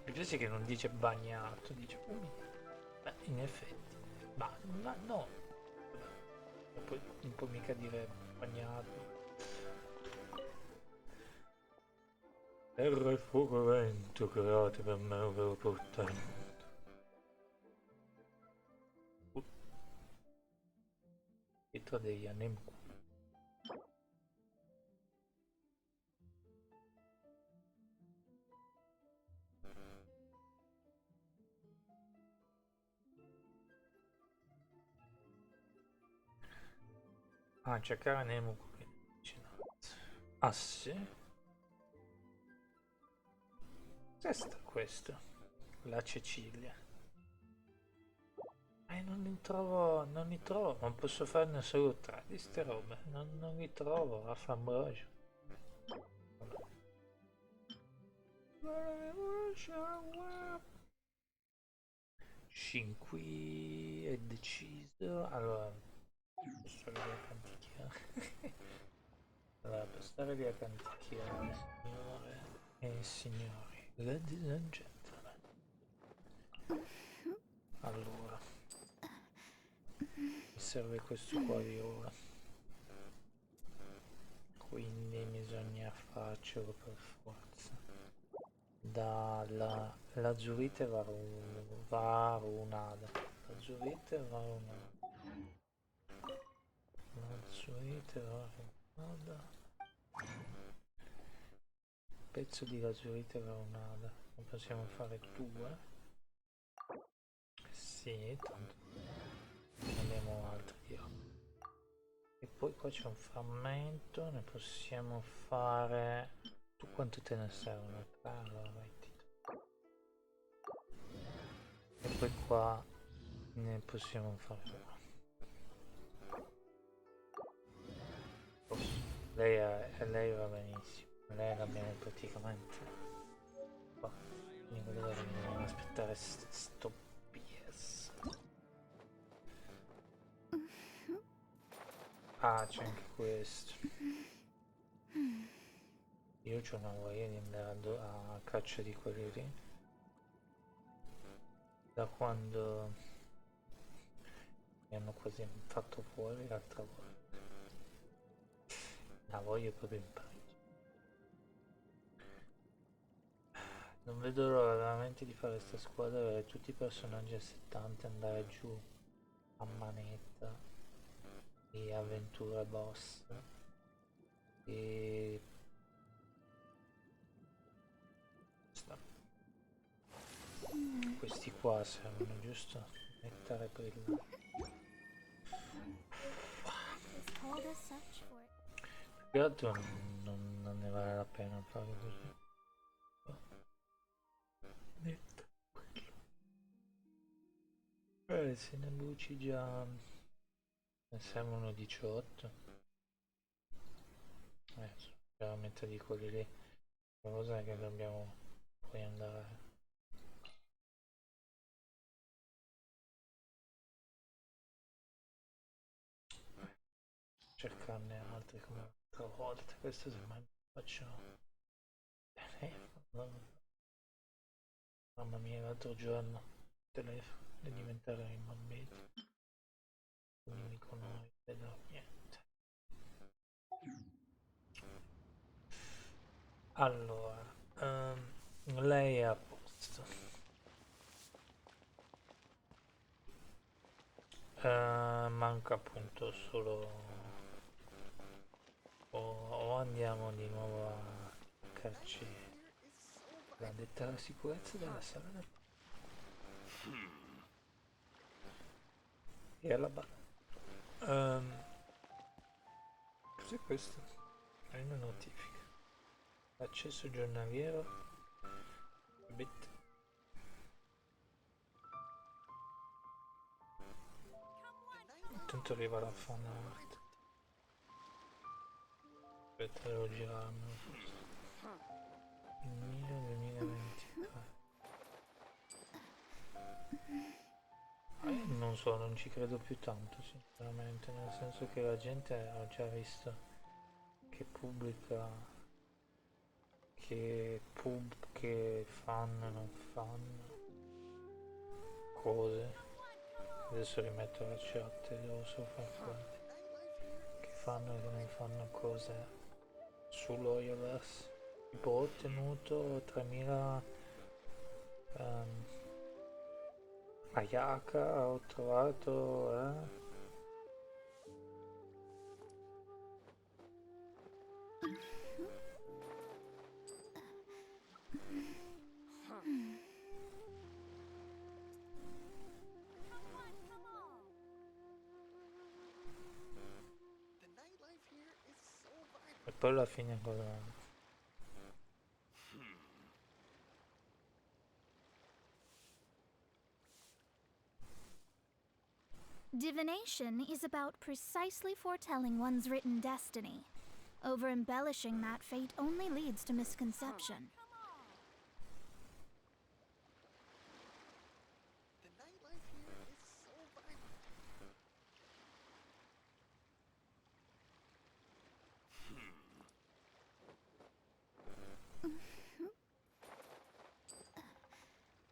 Mi piace che non dice bagnato, dice umile. Beh, in effetti. Ma no. Non puoi mica dire bagnato. Terra e fuoco e vento creati per me un vero portento. Pietra degli Anemcu. Ah, cercare Anemcu. Ah sì? Cos'è sta questo? La Cecilia. Non li trovo, non posso farne solo tre di ste robe, non li trovo, a Frambrogio. 5 è deciso, allora, posso vedere canticchiare. Allora, per stare lì a canticchiare, signore e signori, ladies and gentlemen. Allora, mi serve questo qua di ora. Quindi bisogna farcelo per forza. L'azzurite va runada. L'azzurite va runada. L'azzurite va runada. Pezzo di lazzurite va runada. Ne possiamo fare due. Sì, tanto non abbiamo altri di roba. E poi qua c'è un frammento, ne possiamo fare... Tu quanto te ne servono? 3, allora metti. E poi qua ne possiamo fare uno. Posso. Lei va benissimo, lei l'abbiamo praticamente qua. Quindi quello dobbiamo aspettare sto PS. Ah, c'è anche questo. Io c'ho una voglia di andare a caccia di quelli lì. Da quando mi hanno quasi fatto fuori l'altra volta. La voglio proprio in pace. Non vedo l'ora veramente di fare questa squadra, avere tutti i personaggi a 70 e andare giù a manetta di avventura boss e sta. Questi qua servono giusto mettere per il... This cold as such for it. Più che altro non ne vale la pena fare così. Netto. Se ne luci già ne servono 18. Sono già a metà di quelli lì. La cosa è che dobbiamo poi andare a cercarne altri come l'altra volta. Questo semmai faccio telefono. Mamma mia, l'altro giorno telefono di diventare i bambini. Non mi conosco, vedo niente. Allora, lei è a posto. Manca appunto solo... O andiamo di nuovo a cercarci la detta la sicurezza della sala da... E alla barra. Cos'è questo? È una notifica. Accesso giornaliero. Bit. Intanto arriva la fan art. Aspetta, devo girarmelo forse. 2023. Io non so, non ci credo più tanto sinceramente, nel senso che la gente ha già visto che pubblica che pub che fanno, non fanno cose. Adesso rimetto la chat e devo solo far conti. Che fanno e che non fanno cose sull'Oyaverse. Tipo ho ottenuto 3000 Ayaka, ho trovato e poi alla fine cosa. Divination is about precisely foretelling one's written destiny. Over-embellishing that fate only leads to misconception. The nightlife here is so vibrant.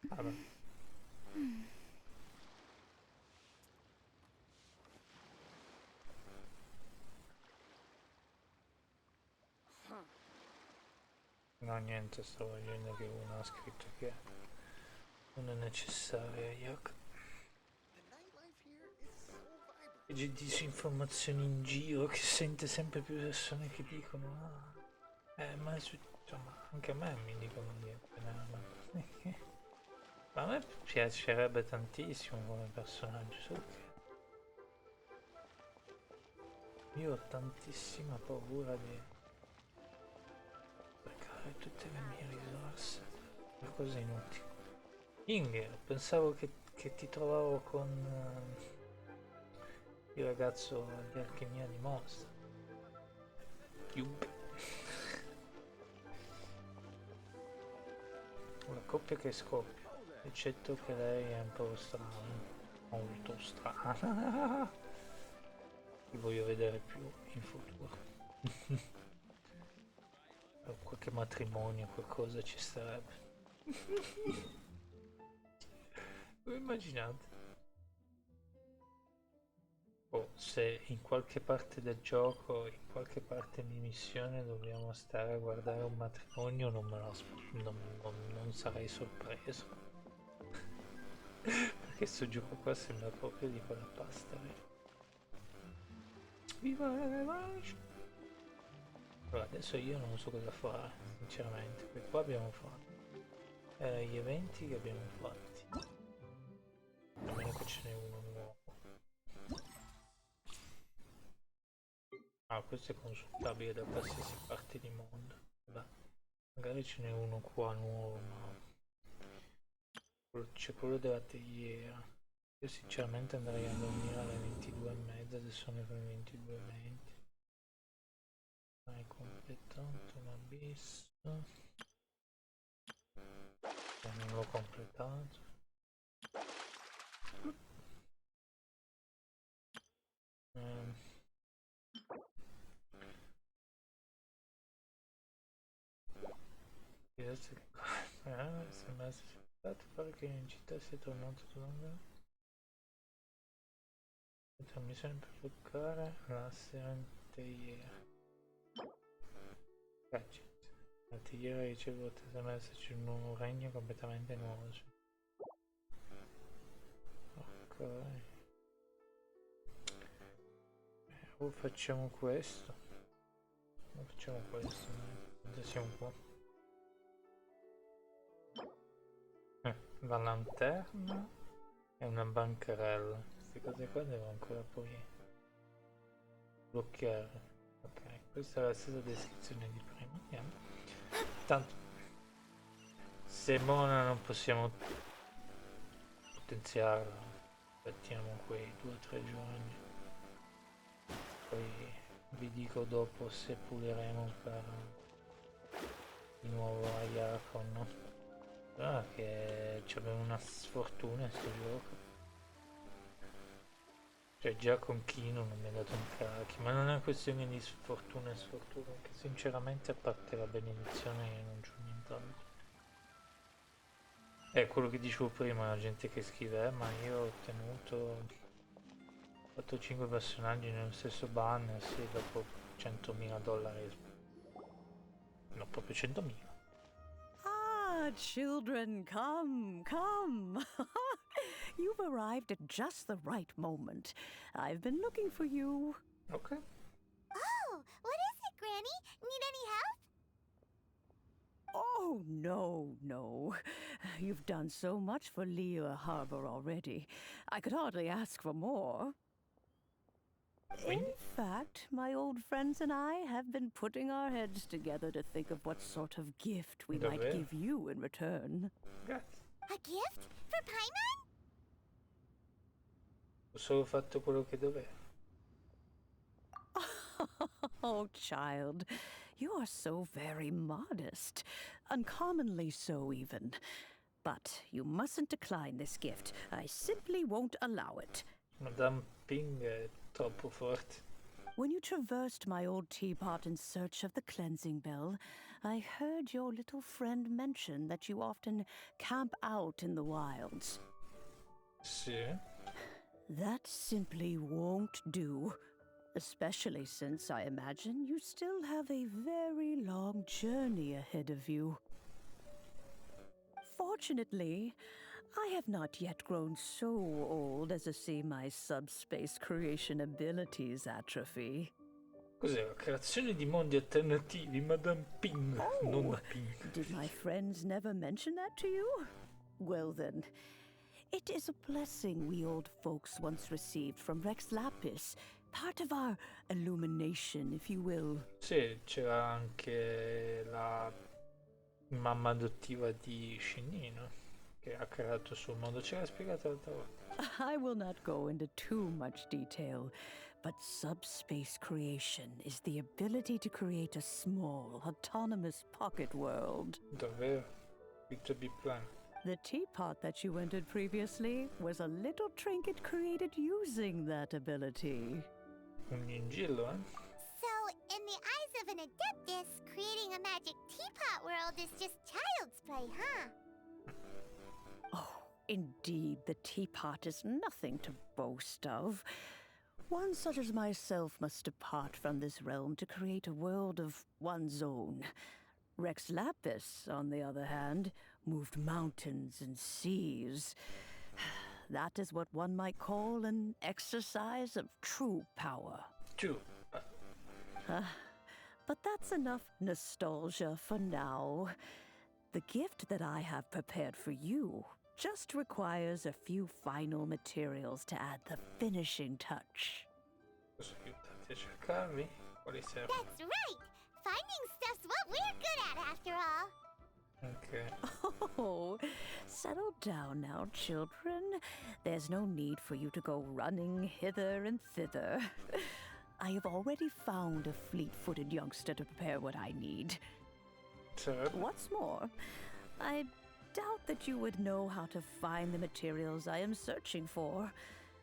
Vabbè. No, niente, stavo vedendo che uno ha scritto che non è necessaria Ayaka. The nightlife here is so vibrant. Legge disinformazioni in giro che sente sempre più persone che dicono ma insomma anche a me mi dicono di ma a me piacerebbe tantissimo come personaggio, solo che io ho tantissima paura di sprecare tutte le mie risorse per cose inutili. Inger, pensavo che ti trovavo con il ragazzo di alchimia di Mostra. Una coppia che scoppia, eccetto che lei è un po' strana, molto strana. Ti voglio vedere più in futuro. Qualche matrimonio, qualcosa ci sarebbe. Lo immaginate? O se in qualche parte del gioco, in qualche parte di missione dobbiamo stare a guardare un matrimonio, non me lo non sarei sorpreso. Perché questo gioco qua sembra proprio di quella pasta, vero? Viva la revanche! Allora, adesso io non so cosa fare, sinceramente. Qui qua abbiamo fatto gli eventi che abbiamo fatti. A meno che ce n'è uno nuovo. Ah, questo è consultabile da qualsiasi parte di mondo. Beh, magari ce n'è uno qua nuovo, ma c'è quello della teiera. Io sinceramente andrei a dormire alle 22:30, adesso sono le 22:20. Hai completato l'abisso. Non l'ho completato. Sembra essere stato pare che in città sia tornato lungo. Trasmissione per bloccare la serranteiera. Gadget. L'artigliere ha ricevuto sembra esserci un nuovo regno completamente nuovo. Ok. O facciamo questo. O facciamo questo. Quanto siamo qua? La lanterna e una bancarella. Queste cose qua devo ancora poi bloccare. Ok, questa è la stessa descrizione di prima. Andiamo. Tanto se Mona non possiamo potenziarla, aspettiamo quei 2 o 3 giorni. Poi vi dico dopo se puliremo per di nuovo Ayaka o no. Ah, che abbiamo una sfortuna in sto gioco. Cioè già con Kino non mi ha dato un cacchio, ma non è una questione di sfortuna e sfortuna, che sinceramente a parte la benedizione non c'ho nient'altro. È quello che dicevo prima, la gente che scrive, ma io ho ottenuto 4-5 personaggi nello stesso banner, sì, dopo $100.000. No, proprio 100.000. Ah, children, come, come. You've arrived at just the right moment. I've been looking for you. Ok. Oh, what is it, Granny? Need any help? Oh, no, no. You've done so much for Lea Harbor already. I could hardly ask for more. In Quindi? fact, my old friends and I have been putting our heads together to think of what sort of gift we might Davvero? give you in return. Grazie. A gift? For Paimon? Ho solo fatto quello che dovevo. Oh, child, you are so very modest. Uncommonly so, even. But you mustn't decline this gift. I simply won't allow it. Madame Ping è troppo forte. When you traversed my old teapot in search of the cleansing bell, I heard your little friend mention that you often camp out in the wilds. Sì. That simply won't do. Especially since I imagine you still have a very long journey ahead of you. Fortunately, I have not yet grown so old as to see my subspace creation abilities atrophy. Cos'è la creazione di mondi alternativi, Madame Ping, non la Ping. Did my friends never mention that to you? Well then, it is a blessing we old folks once received from Rex Lapis, part of our illumination, if you will. Sì, c'era anche la mamma adottiva di Scinnino, che ha creato il suo mondo. Ce l'ha spiegato l'altra volta. I will not go into too much detail, but subspace creation is the ability to create a small, autonomous pocket world. Davvero? Little Big Plan. The teapot that you entered previously was a little trinket created using that ability. Un gingillo, eh? So, in the eyes of an adeptus, creating a magic teapot world is just child's play, huh? Oh, indeed, the teapot is nothing to boast of. One such as myself must depart from this realm to create a world of one's own. Rex Lapis, on the other hand, moved mountains and seas. That is what one might call an exercise of true power. Giù. But that's enough nostalgia for now. The gift that I have prepared for you just requires a few final materials to add the finishing touch. Posso aiutarti a cercarli? Quali servono? That's right! Finding stuff's what we're good at, after all. Ok. Oh, settle down now, children. There's no need for you to go running hither and thither. I have already found a fleet-footed youngster to prepare what I need. Sarebbe? What's more, I doubt that you would know how to find the materials I am searching for.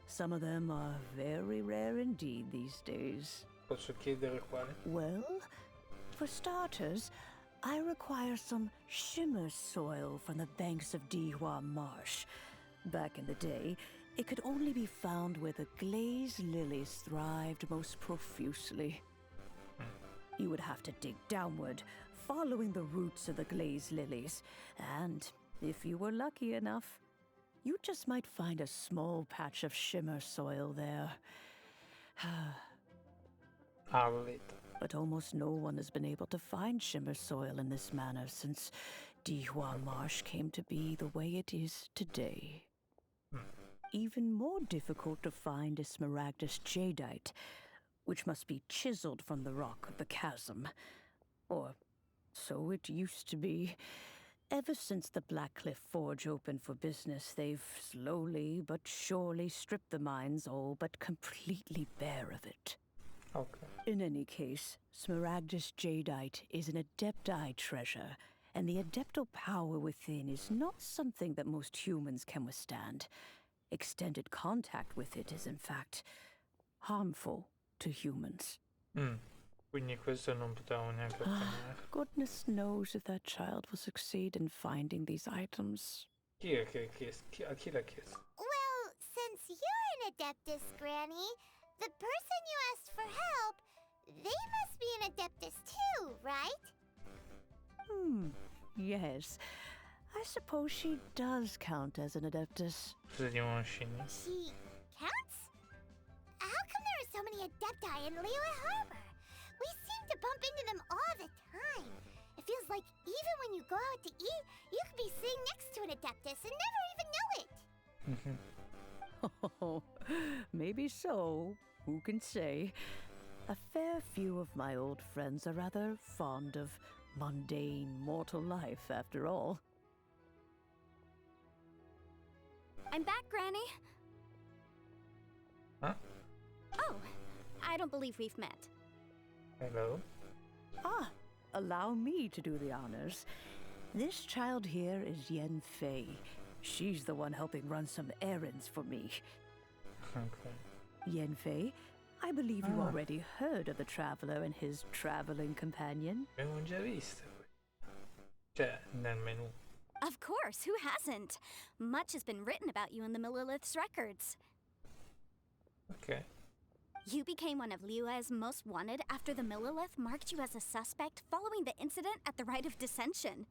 Some of them are very rare indeed these days. Posso chiedere quali? Well, for starters, I require some shimmer soil from the banks of Dihua Marsh. Back in the day, it could only be found where the glazed lilies thrived most profusely. You would have to dig downward, following the roots of the glazed lilies, and if you were lucky enough, you just might find a small patch of shimmer soil there. Harley. But almost no one has been able to find shimmer soil in this manner since Dihua Marsh came to be the way it is today. Even more difficult to find is Smaragdus jadeite, which must be chiseled from the rock of the chasm. Or so it used to be. Ever since the Blackcliff Forge opened for business, they've slowly but surely stripped the mines all but completely bare of it. Ok. In any case, Smaragdus jadeite is an adepti treasure, and the adeptal power within is not something that most humans can withstand. Extended contact with it is, in fact, harmful to humans. Quindi questo non potevamo neanche ottenere. Goodness knows if that child will succeed in finding these items. Chi è che ha chiesto? A chi l'ha chiesto? Well, since you're an Adeptus, Granny, the person you asked for help, they must be an Adeptus too, right? Yes. I suppose she does count as an Adeptus. Cosa di Moschini? She counts? How come there are so many Adepti in Liyue Harbor? We seem to bump into them all the time. It feels like even when you go out to eat, you could be sitting next to an Adeptus and never even know it. Oh, maybe so. Who can say? A fair few of my old friends are rather fond of mundane mortal life, after all. I'm back, Granny. Huh? Oh, I don't believe we've met. Hello? Allow me to do the honors. This child here is Yen Fei. She's the one helping run some errands for me. Ok. Yen Fei, I believe you already heard of the traveler and his traveling companion. Abbiamo già visto. Cioè, nel menu. Of course, who hasn't? Much has been written about you in the Millilith's records. Ok. You became one of Liyue's most wanted after the Millilith marked you as a suspect following the incident at the Rite of Dissension.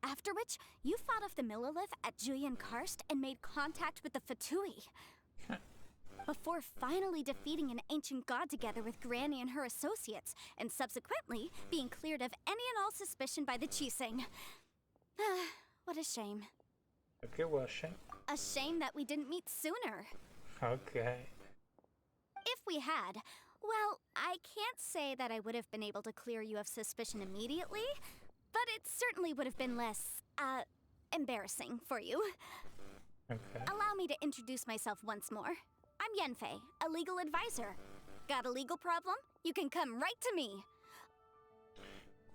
After which, you fought off the Millilith at Julian Karst and made contact with the Fatui. Before finally defeating an ancient god together with Granny and her associates, and subsequently being cleared of any and all suspicion by the Chiseng. What a shame. Perché Washing? A shame that we didn't meet sooner. Ok. If we had, well, I can't say that I would have been able to clear you of suspicion immediately, but it certainly would have been less, embarrassing for you. Ok. Allow me to introduce myself once more. I'm Yenfei, a legal advisor. Got a legal problem? You can come right to me.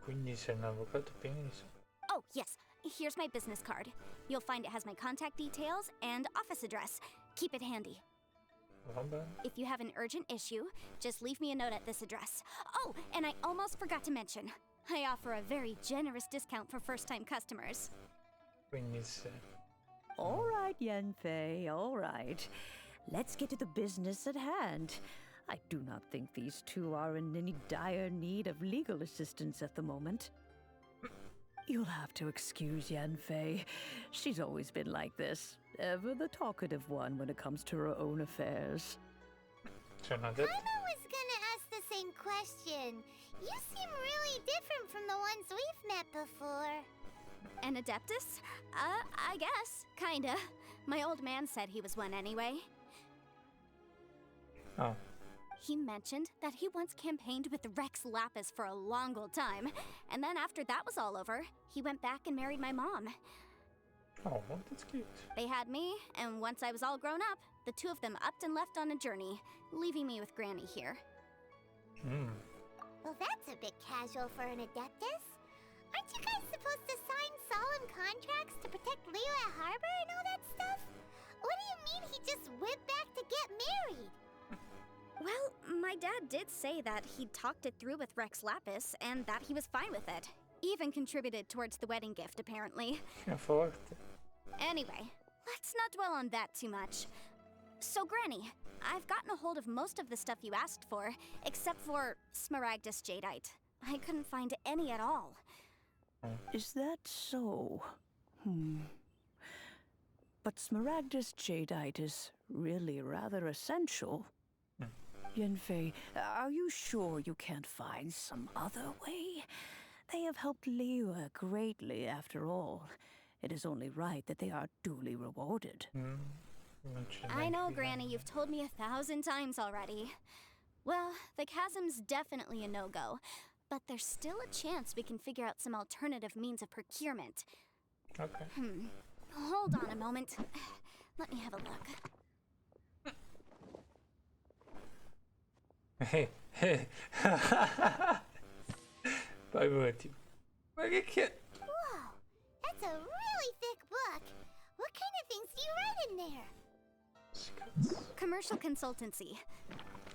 Quindi sei un avvocato pieno di soldi. Oh, yes, here's my business card. You'll find it has my contact details and office address. Keep it handy. Va bene. If you have an urgent issue, just leave me a note at this address. Oh, and I almost forgot to mention, I offer a very generous discount for first-time customers. Quindi se... All right, Yen Fei, all right. Let's get to the business at hand. I do not think these two are in any dire need of legal assistance at the moment. You'll have to excuse Yen Fei. She's always been like this. Ever the talkative one when it comes to her own affairs. C'è una Paimon was gonna ask the same question. You seem really different from the ones we've met before. An Adeptus? I guess. Kinda. My old man said he was one anyway. Oh. He mentioned that he once campaigned with Rex Lapis for a long old time, and then after that was all over, he went back and married my mom. Oh, that's cute. They had me, and once I was all grown up, the two of them upped and left on a journey, leaving me with Granny here. Well, that's a bit casual for an Adeptus. Aren't you guys supposed to sign solemn contracts to protect Liyue Harbor and all that stuff? What do you mean he just went back to get married? Well, my dad did say that he'd talked it through with Rex Lapis, and that he was fine with it. Even contributed towards the wedding gift, apparently. È forte. Anyway, let's not dwell on that too much. So, Granny, I've gotten a hold of most of the stuff you asked for, except for Smaragdus Jadeite. I couldn't find any at all. Is that so? But Smaragdus Jadeite is really rather essential. Yenfei, are you sure you can't find some other way? They have helped Liyue greatly, after all. It is only right that they are duly rewarded. Non c'è I know, neanche Granny, you've told me 1,000 times already. Well, the chasm's definitely a no-go, but there's still a chance we can figure out some alternative means of procurement. Ok. Hold on a moment. Let me have a look. Poi voti. Ma che... Whoa, that's a really thick book. What kind of things do you write in there? Scazzo. Commercial consultancy.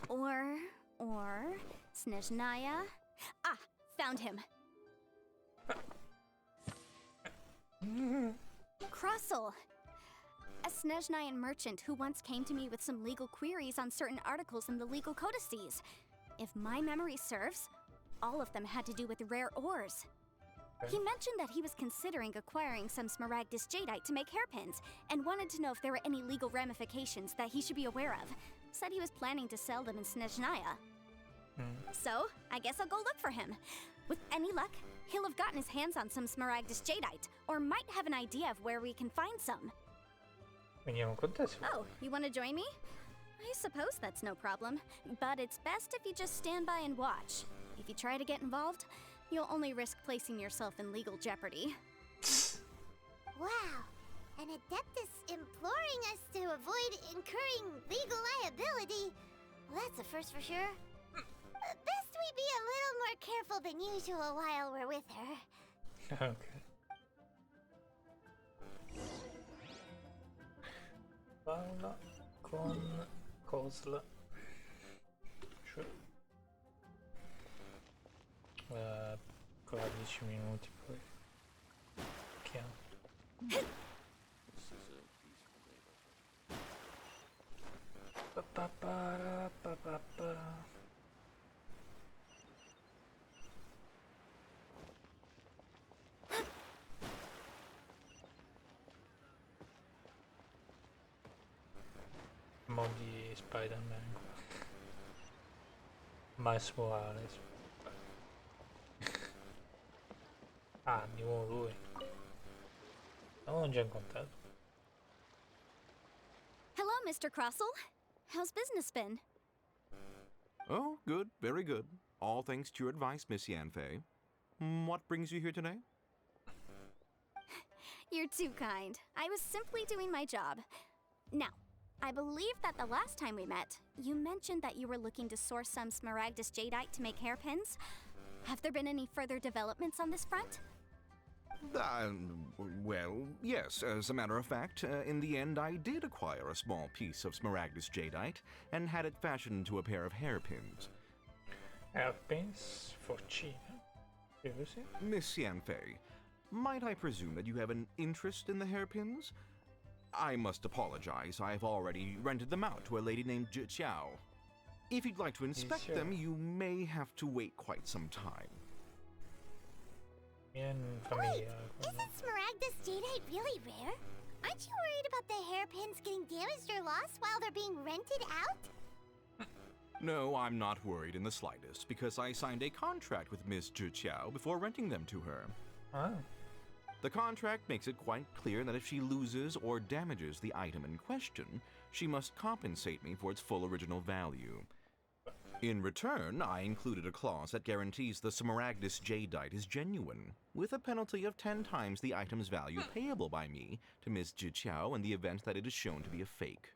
Or Snezhnaya. Ah, found him. Crossel, a Snezhnayan merchant who once came to me with some legal queries on certain articles in the legal codices. If my memory serves, all of them had to do with rare ores. He mentioned that he was considering acquiring some Smaragdus jadeite to make hairpins, and wanted to know if there were any legal ramifications that he should be aware of. Said he was planning to sell them in Snezhnaya. So, I guess I'll go look for him. With any luck, he'll have gotten his hands on some Smaragdus jadeite, or might have an idea of where we can find some. Veniamo con te. Oh, you want to join me? I suppose that's no problem, but it's best if you just stand by and watch. If you try to get involved, you'll only risk placing yourself in legal jeopardy. Wow. An Adeptus imploring us to avoid incurring legal liability. Well, that's a first for sure. Best we be a little more careful than usual while we're with her. Ok. Paola con Cosla. Cioè, ancora 10 minuti poi. Chiamo. Pa-pa-pa-ra-pa-pa-pa. Mo di Spider-Man qua. Miles Morales. Ah, di nuovo lui. L'avevamo già incontrato. Hello, Mr. Crossel. How's business been? Oh, good, very good. All thanks to your advice, Miss Yanfei. What brings you here today? You're too kind. I was simply doing my job. Now, I believe that the last time we met, you mentioned that you were looking to source some Smaragdus jadeite to make hairpins. Have there been any further developments on this front? Well, yes. As a matter of fact, in the end, I did acquire a small piece of Smaragdus jadeite and had it fashioned into a pair of hairpins. Hairpins for China. Seriously? Miss Yanfei, might I presume that you have an interest in the hairpins? I must apologize. I've already rented them out to a lady named Giochi. If you'd like to inspect them, you may have to wait quite some time. Wait, isn't Smaragdus jadeite really rare? Aren't you worried about the hairpins getting damaged or lost while they're being rented out? No, I'm not worried in the slightest, because I signed a contract with Miss Zhiqiao before renting them to her. Ah. The contract makes it quite clear that if she loses or damages the item in question, she must compensate me for its full original value. In return, I included a clause that guarantees the Smaragdus jadeite is genuine, with a penalty of 10 times the item's value payable by me to Miss Zhiqiao in the event that it is shown to be a fake.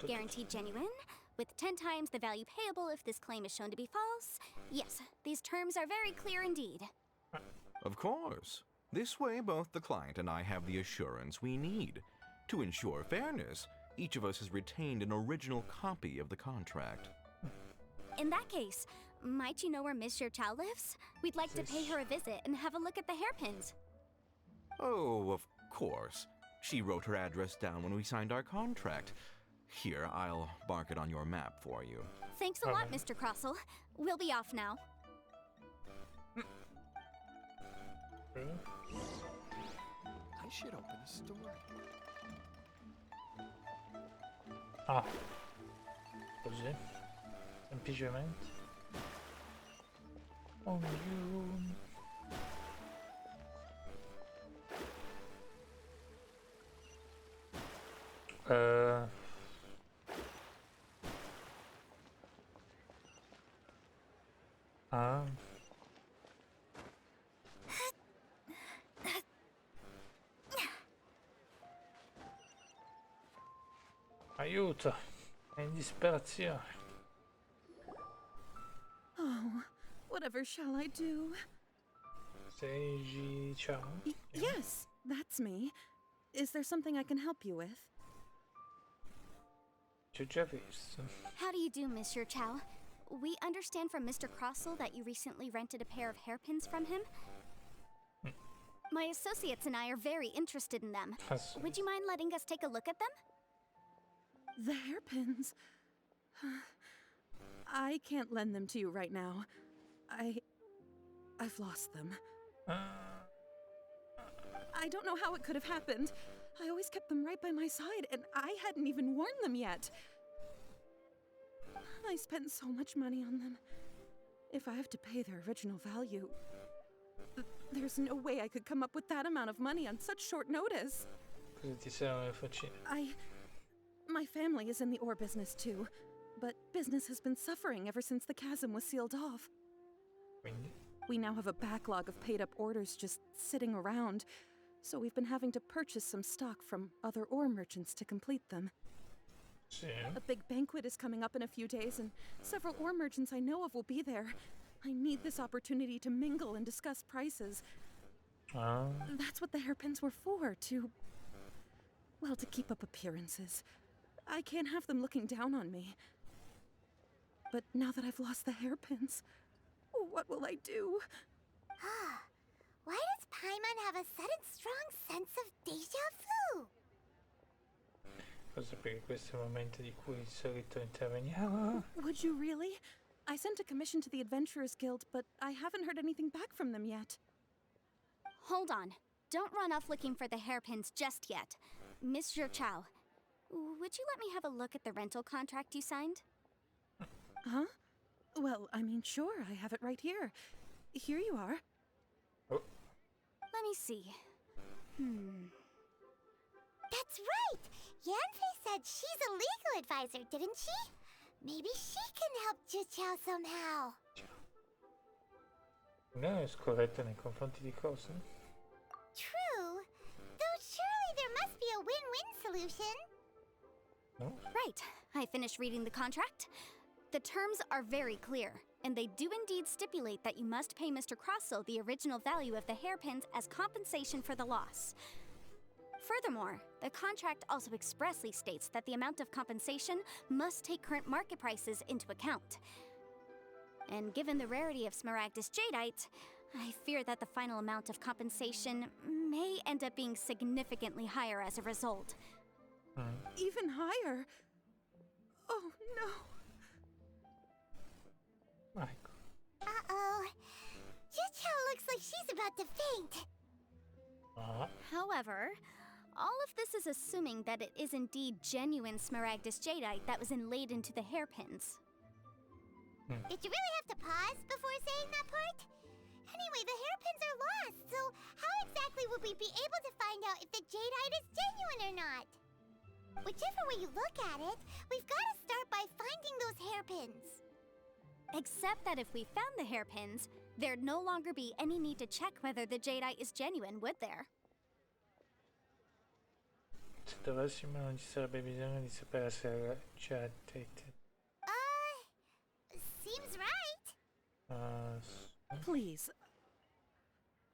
Guaranteed genuine, with 10 times the value payable if this claim is shown to be false. Yes, these terms are very clear indeed. Of course. This way, both the client and I have the assurance we need. To ensure fairness, each of us has retained an original copy of the contract. In that case, might you know where Miss Zhiqiao lives? We'd like to pay her a visit and have a look at the hairpins. Oh, of course. She wrote her address down when we signed our contract. Here, I'll mark it on your map for you. Thanks a lot, Mr. Crossel. We'll be off now. I should open a store. Ah, così, semplicemente. Ognuno. Ah. Aiuto, è in disperazione. Oh, whatever shall I do? Seiji, ciao. Yes, that's me. Is there something I can help you with? Ci ho già visto. How do you do, Monsieur Chow? We understand from Mr. Crossell that you recently rented a pair of hairpins from him. My associates and I are very interested in them. Would you mind letting us take a look at them? The hairpins. I can't lend them to you right now. I've lost them. I don't know how it could have happened. I always kept them right by my side, and I hadn't even worn them yet. I spent so much money on them. If I have to pay their original value, there's no way I could come up with that amount of money on such short notice. Cosa ti servono le faccine? My family is in the ore business too, but business has been suffering ever since the chasm was sealed off. Quindi? We now have a backlog of paid-up orders just sitting around, so we've been having to purchase some stock from other ore merchants to complete them. Sì. A big banquet is coming up in a few days, and several ore merchants I know of will be there. I need this opportunity to mingle and discuss prices. That's what the hairpins were for, to keep up appearances. I can't have them looking down on me. But now that I've lost the hairpins, what will I do? Why does Paimon have a sudden strong sense of déjà vu? Forse perché questo è il momento di cui di solito interveniamo. Would you really? I sent a commission to the Adventurers Guild, but I haven't heard anything back from them yet. Hold on. Don't run off looking for the hairpins just yet. Monsieur Chow, would you let me have a look at the rental contract you signed? Huh? Well, I mean, sure, I have it right here. Here you are. Oh. Let me see. That's right! Yanfei said she's a legal advisor, didn't she? Maybe she can help Juchao somehow. Non è scorretta nei confronti di cosa? True. Though surely there must be a win-win solution. No? Right. I finished reading the contract. The terms are very clear, and they do indeed stipulate that you must pay Mr. Crossell the original value of the hairpins as compensation for the loss. Furthermore, the contract also expressly states that the amount of compensation must take current market prices into account. And given the rarity of Smaragdus Jadeite, I fear that the final amount of compensation may end up being significantly higher as a result. Even higher? Oh, no. Ecco. Uh-oh. Juchao looks like she's about to faint. However, all of this is assuming that it is indeed genuine Smaragdus Jadeite that was inlaid into the hairpins. Did you really have to pause before saying that part? Anyway, the hairpins are lost, so how exactly would we be able to find out if the jadeite is genuine or not? Whichever way you look at it, we've got to start by finding those hairpins. Except that if we found the hairpins, there'd no longer be any need to check whether the jadeite is genuine, would there? Se dovessimo non ci sarebbe bisogno di sapere se era Jadeite. Seems right. Please.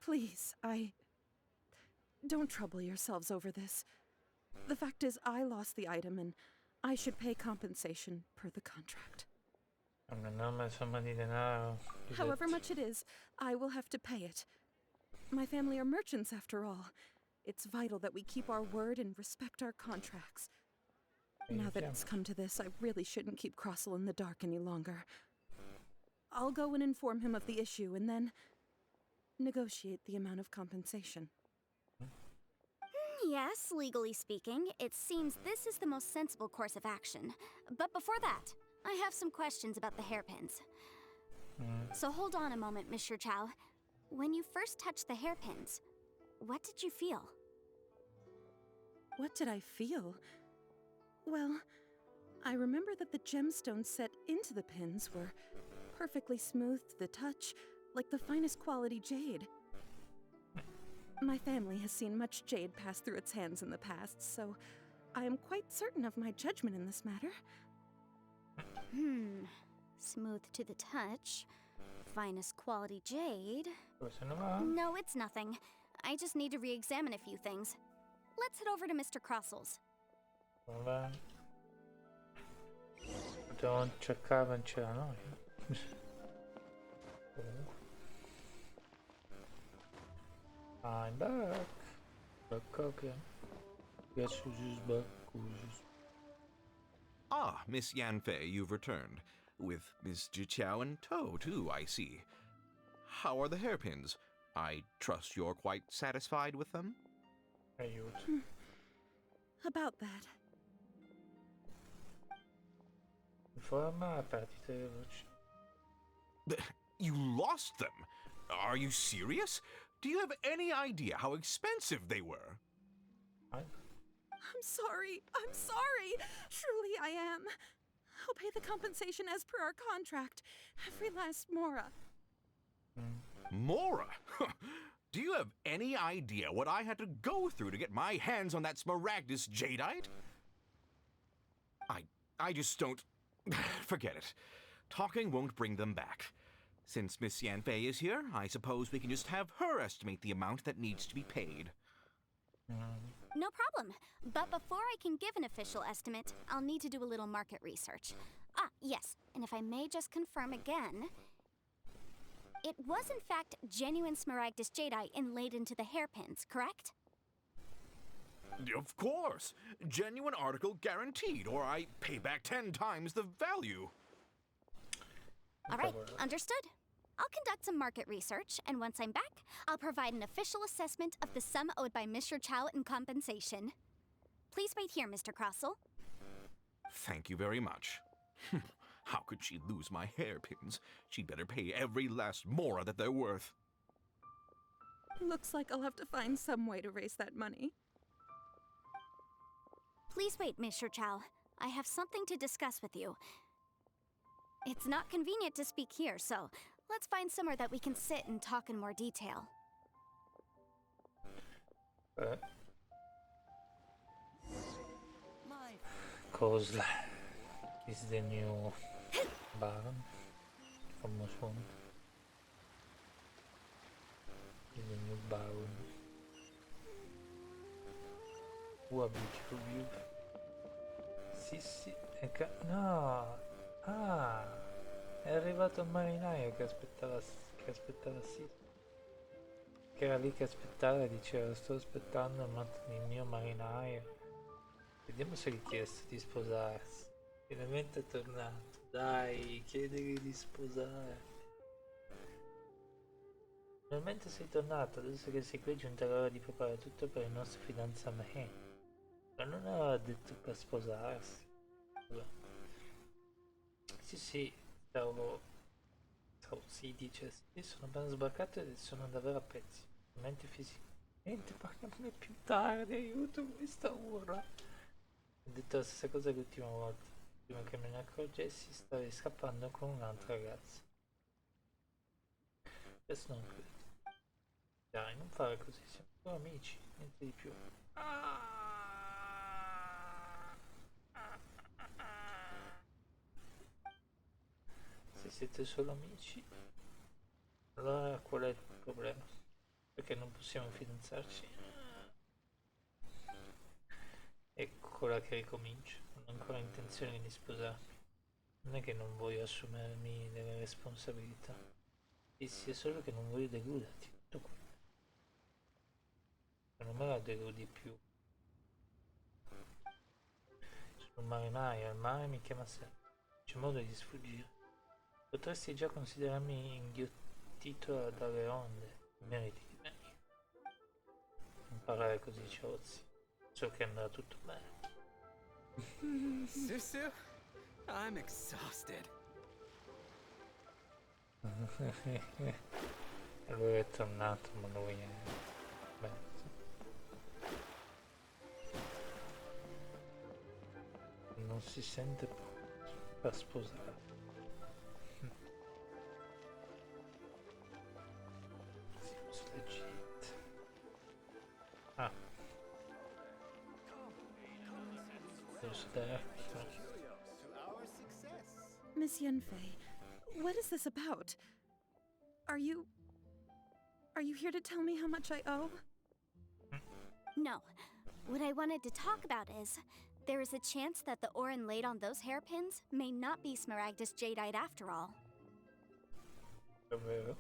Please, don't trouble yourselves over this. The fact is, I lost the item and I should pay compensation per the contract. Un'enorme somma di denaro. However much it is, I will have to pay it. My family are merchants, after all. It's vital that we keep our word and respect our contracts. Now that it's come to this, I really shouldn't keep Crossell in the dark any longer. I'll go and inform him of the issue and then negotiate the amount of compensation. Yes, legally speaking, it seems this is the most sensible course of action. But before that, I have some questions about the hairpins. So hold on a moment, Monsieur Chow. When you first touched the hairpins, what did you feel? What did I feel? Well, I remember that the gemstones set into the pins were perfectly smooth to the touch, like the finest quality jade. My family has seen much jade pass through its hands in the past, so I am quite certain of my judgment in this matter. Smooth to the touch. Finest quality jade. Cosa non va? No, it's nothing. I just need to re-examine a few things. Let's head over to Mr. Crossell's. Non va. Potevamo cercare in c'era noi. Comunque. I'm back. Back again. Guess who's back? Ah, Miss Yanfei, you've returned. With Miss Jiqiao in tow, too, I see. How are the hairpins? I trust you're quite satisfied with them? Aiuto. About that. Informa partite veloci. You lost them? Are you serious? Do you have any idea how expensive they were? I'm sorry. I'm sorry. Truly, I am. I'll pay the compensation as per our contract. Every last mora. Mora? Do you have any idea what I had to go through to get my hands on that Smaragdus jadeite? I just don't... Forget it. Talking won't bring them back. Since Miss Yanfei is here, I suppose we can just have her estimate the amount that needs to be paid. No problem. But before I can give an official estimate, I'll need to do a little market research. Ah, yes. And if I may just confirm again, it was in fact genuine Smaragdus jadeite inlaid into the hairpins, correct? Of course. Genuine article guaranteed, or I pay back 10 times the value. All right, understood. I'll conduct some market research, and once I'm back, I'll provide an official assessment of the sum owed by Mr. Chow in compensation. Please wait here, Mr. Crossell. Thank you very much. How could she lose my hairpins? She'd better pay every last mora that they're worth. Looks like I'll have to find some way to raise that money. Please wait, Mr. Chow. I have something to discuss with you. It's not convenient to speak here, so let's find somewhere that we can sit and talk in more detail. Kozla is the new Baron from Moshun. Is the new Baron. What a beautiful view. Sì, no! Ah! È arrivato il marinaio che aspettava sì. Che era lì che aspettava e diceva sto aspettando il mio marinaio. Vediamo se gli chiesto di sposarsi. Finalmente è tornato. Dai, chiedegli di sposare. Finalmente sei tornato, adesso che sei qui è giunta l'ora di preparare tutto per il nostro fidanzamento. Ma non aveva detto per sposarsi. Sì, sì, dice, sì, sono ben sbarcato e sono davvero a pezzi, mente fisicamente, parliamone più tardi, aiuto, questa urla. Ho detto la stessa cosa l'ultima volta, prima che me ne accorgessi stavi scappando con un'altra ragazza. Adesso non credo. Dai, non fare così, siamo solo amici, niente di più. Se siete solo amici, allora qual è il problema? Perché non possiamo fidanzarci? Eccola che ricomincia, non ho ancora intenzione di sposarmi. Non è che non voglio assumermi delle responsabilità. Sì, è solo che non voglio deluderti, tutto quello. Non me la deludi più. Sono un marinaio, al mare mi chiama sempre. C'è modo di sfuggire. Potresti già considerarmi inghiottito dalle onde. Meriti di meglio. Non parlare così, ciozzi. So che andrà tutto bene. Susu, I'm exhausted. Lui è tornato, ma lui è... Beh, non si sente pronto per sposare. Legit. Ah. There's that. Miss Yanfei, what is this about? Are you here to tell me how much I owe? No. What I wanted to talk about is, there is a chance that the Orin laid on those hairpins may not be Smaragdus jadeite after all. Davvero?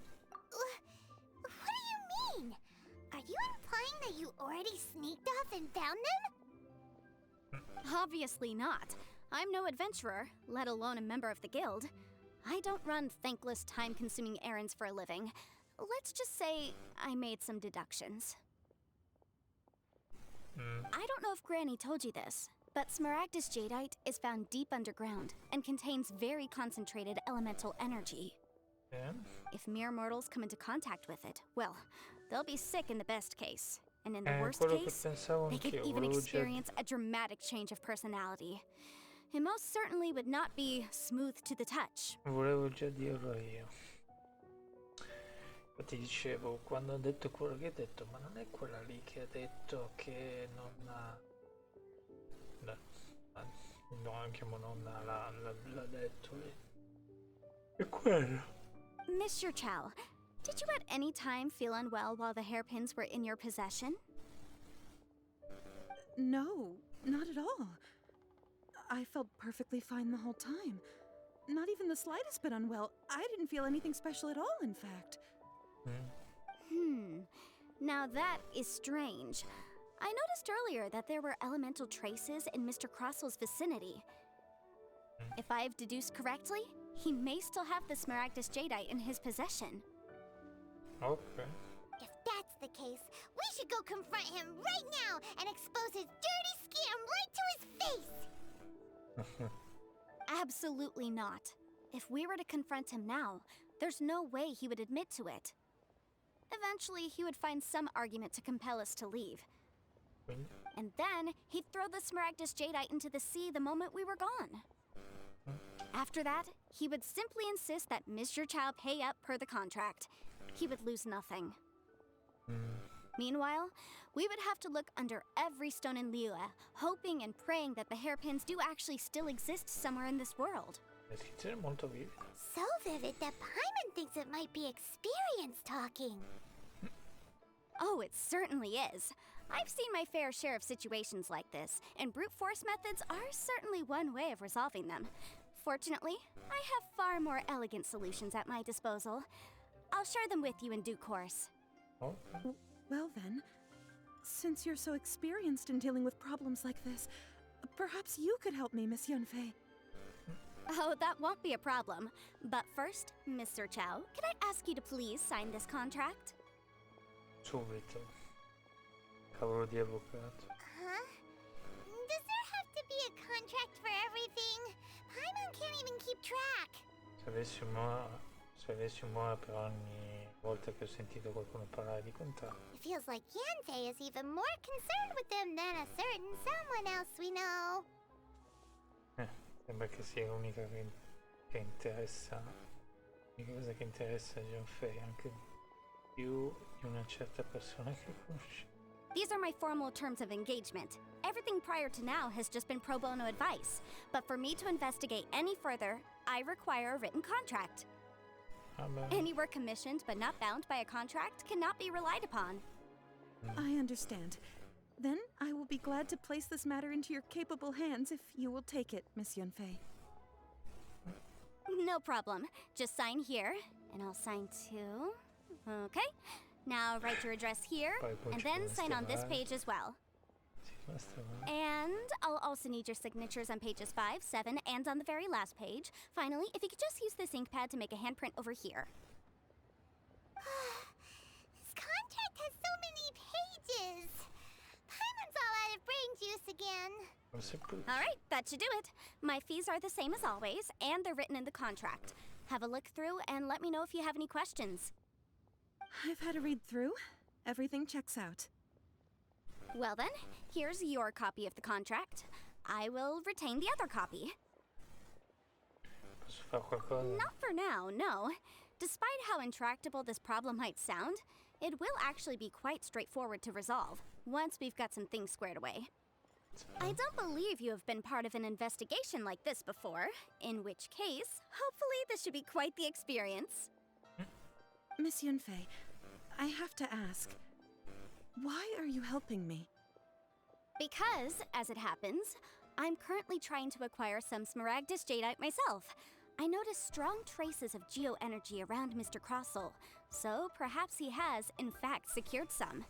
What do you mean? Are you implying that you already sneaked off and found them? Obviously not. I'm no adventurer, let alone a member of the guild. I don't run thankless, time-consuming errands for a living. Let's just say I made some deductions. I don't know if Granny told you this, but Smaragdus jadeite is found deep underground and contains very concentrated elemental energy. Yeah. If mere mortals come into contact with it, well, they'll be sick in the best case. And in the worst Quello che case, pensavo they could anch'io, even volevo già... experience a dramatic change of personality. It most certainly would not be smooth to the touch. Volevo già dirlo io. Infatti dicevo, quando ha detto quello che ha detto, ma non è quella lì che ha detto che non ha... No, anche mia nonna l'ha detto. È quello. Mr. Chow, did you at any time feel unwell while the hairpins were in your possession? No, not at all. I felt perfectly fine the whole time. Not even the slightest bit unwell. I didn't feel anything special at all, in fact. Now that is strange. I noticed earlier that there were elemental traces in Mr. Crossel's vicinity. If I have deduced correctly, he may still have the Smaragdus jadeite in his possession. Ok. If that's the case, we should go confront him right now and expose his dirty scam right to his face! Absolutely not. If we were to confront him now, there's no way he would admit to it. Eventually, he would find some argument to compel us to leave. And then, he'd throw the Smaragdus jadeite into the sea the moment we were gone. After that, he would simply insist that Mr. Chow pay up per the contract. He would lose nothing. Meanwhile, we would have to look under every stone in Liyue, hoping and praying that the hairpins do actually still exist somewhere in this world. Descrizione molto vivida. So vivid that Paimon thinks it might be experience talking. Oh, it certainly is. I've seen my fair share of situations like this, and brute force methods are certainly one way of resolving them. Fortunately, I have far more elegant solutions at my disposal. I'll share them with you in due course. Okay. Well then, since you're so experienced in dealing with problems like this, perhaps you could help me, Miss Yunfei. Oh, that won't be a problem. But first, Mr. Chow, can I ask you to please sign this contract? Subito. Cavolo di avvocato. Huh? Does there have to be a contract for everything? Paimon can't even keep track. Se avessi un modo per ogni volta che ho sentito qualcuno parlare di contratto. It feels like Yanfei is even more concerned with them than a certain someone else we know. Sembra che sia l'unica che interessa. L'unica cosa che interessa Gionfei, anche più di una certa persona che conosci. These are my formal terms of engagement. Everything prior to now has just been pro bono advice. But for me to investigate any further, I require a written contract. Any work commissioned but not bound by a contract cannot be relied upon. I understand. Then I will be glad to place this matter into your capable hands if you will take it, Miss Yunfei. No problem. Just sign here, and I'll sign too. Okay. Now write your address here, and then sign on this page as well. And I'll also need your signatures on pages 5, 7, and on the very last page. Finally, if you could just use this ink pad to make a handprint over here. This contract has so many pages. Paimon's all out of brain juice again. All right, that should do it. My fees are the same as always, and they're written in the contract. Have a look through and let me know if you have any questions. I've had a read through. Everything checks out. Well then, here's your copy of the contract. I will retain the other copy. Posso fare qualcosa? Not for now, no. Despite how intractable this problem might sound, it will actually be quite straightforward to resolve, once we've got some things squared away. I don't believe you have been part of an investigation like this before, in which case, hopefully this should be quite the experience. Miss Yunfei, I have to ask, why are you helping me? Because, as it happens, I'm currently trying to acquire some Smaragdus Jadeite myself. I noticed strong traces of geo energy around Mr. Crossel, so perhaps he has, in fact, secured some.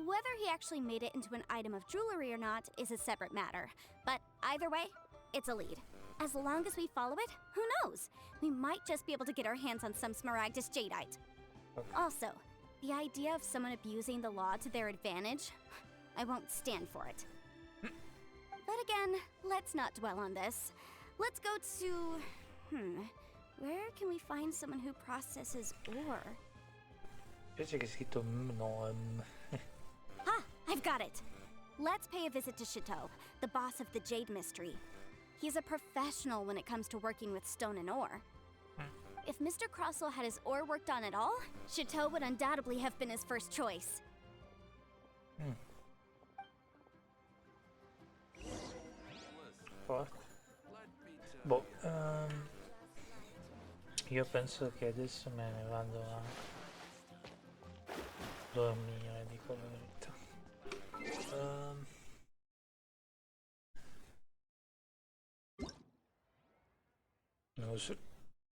Whether he actually made it into an item of jewelry or not is a separate matter, but either way, it's a lead. As long as we follow it, who knows? We might just be able to get our hands on some Smaragdus Jadeite. Also, the idea of someone abusing the law to their advantage, I won't stand for it. But again, let's not dwell on this. Let's go to... where can we find someone who processes ore? Invece che è scritto no. Ah, I've got it! Let's pay a visit to Chateau, the boss of the Jade Mystery. He's a professional when it comes to working with stone and ore. If Mr. Crossel had his ore worked on at all, Chateau would undoubtedly have been his first choice. Boh, io penso che adesso me ne vado a dormire, dico la verità. Non lo so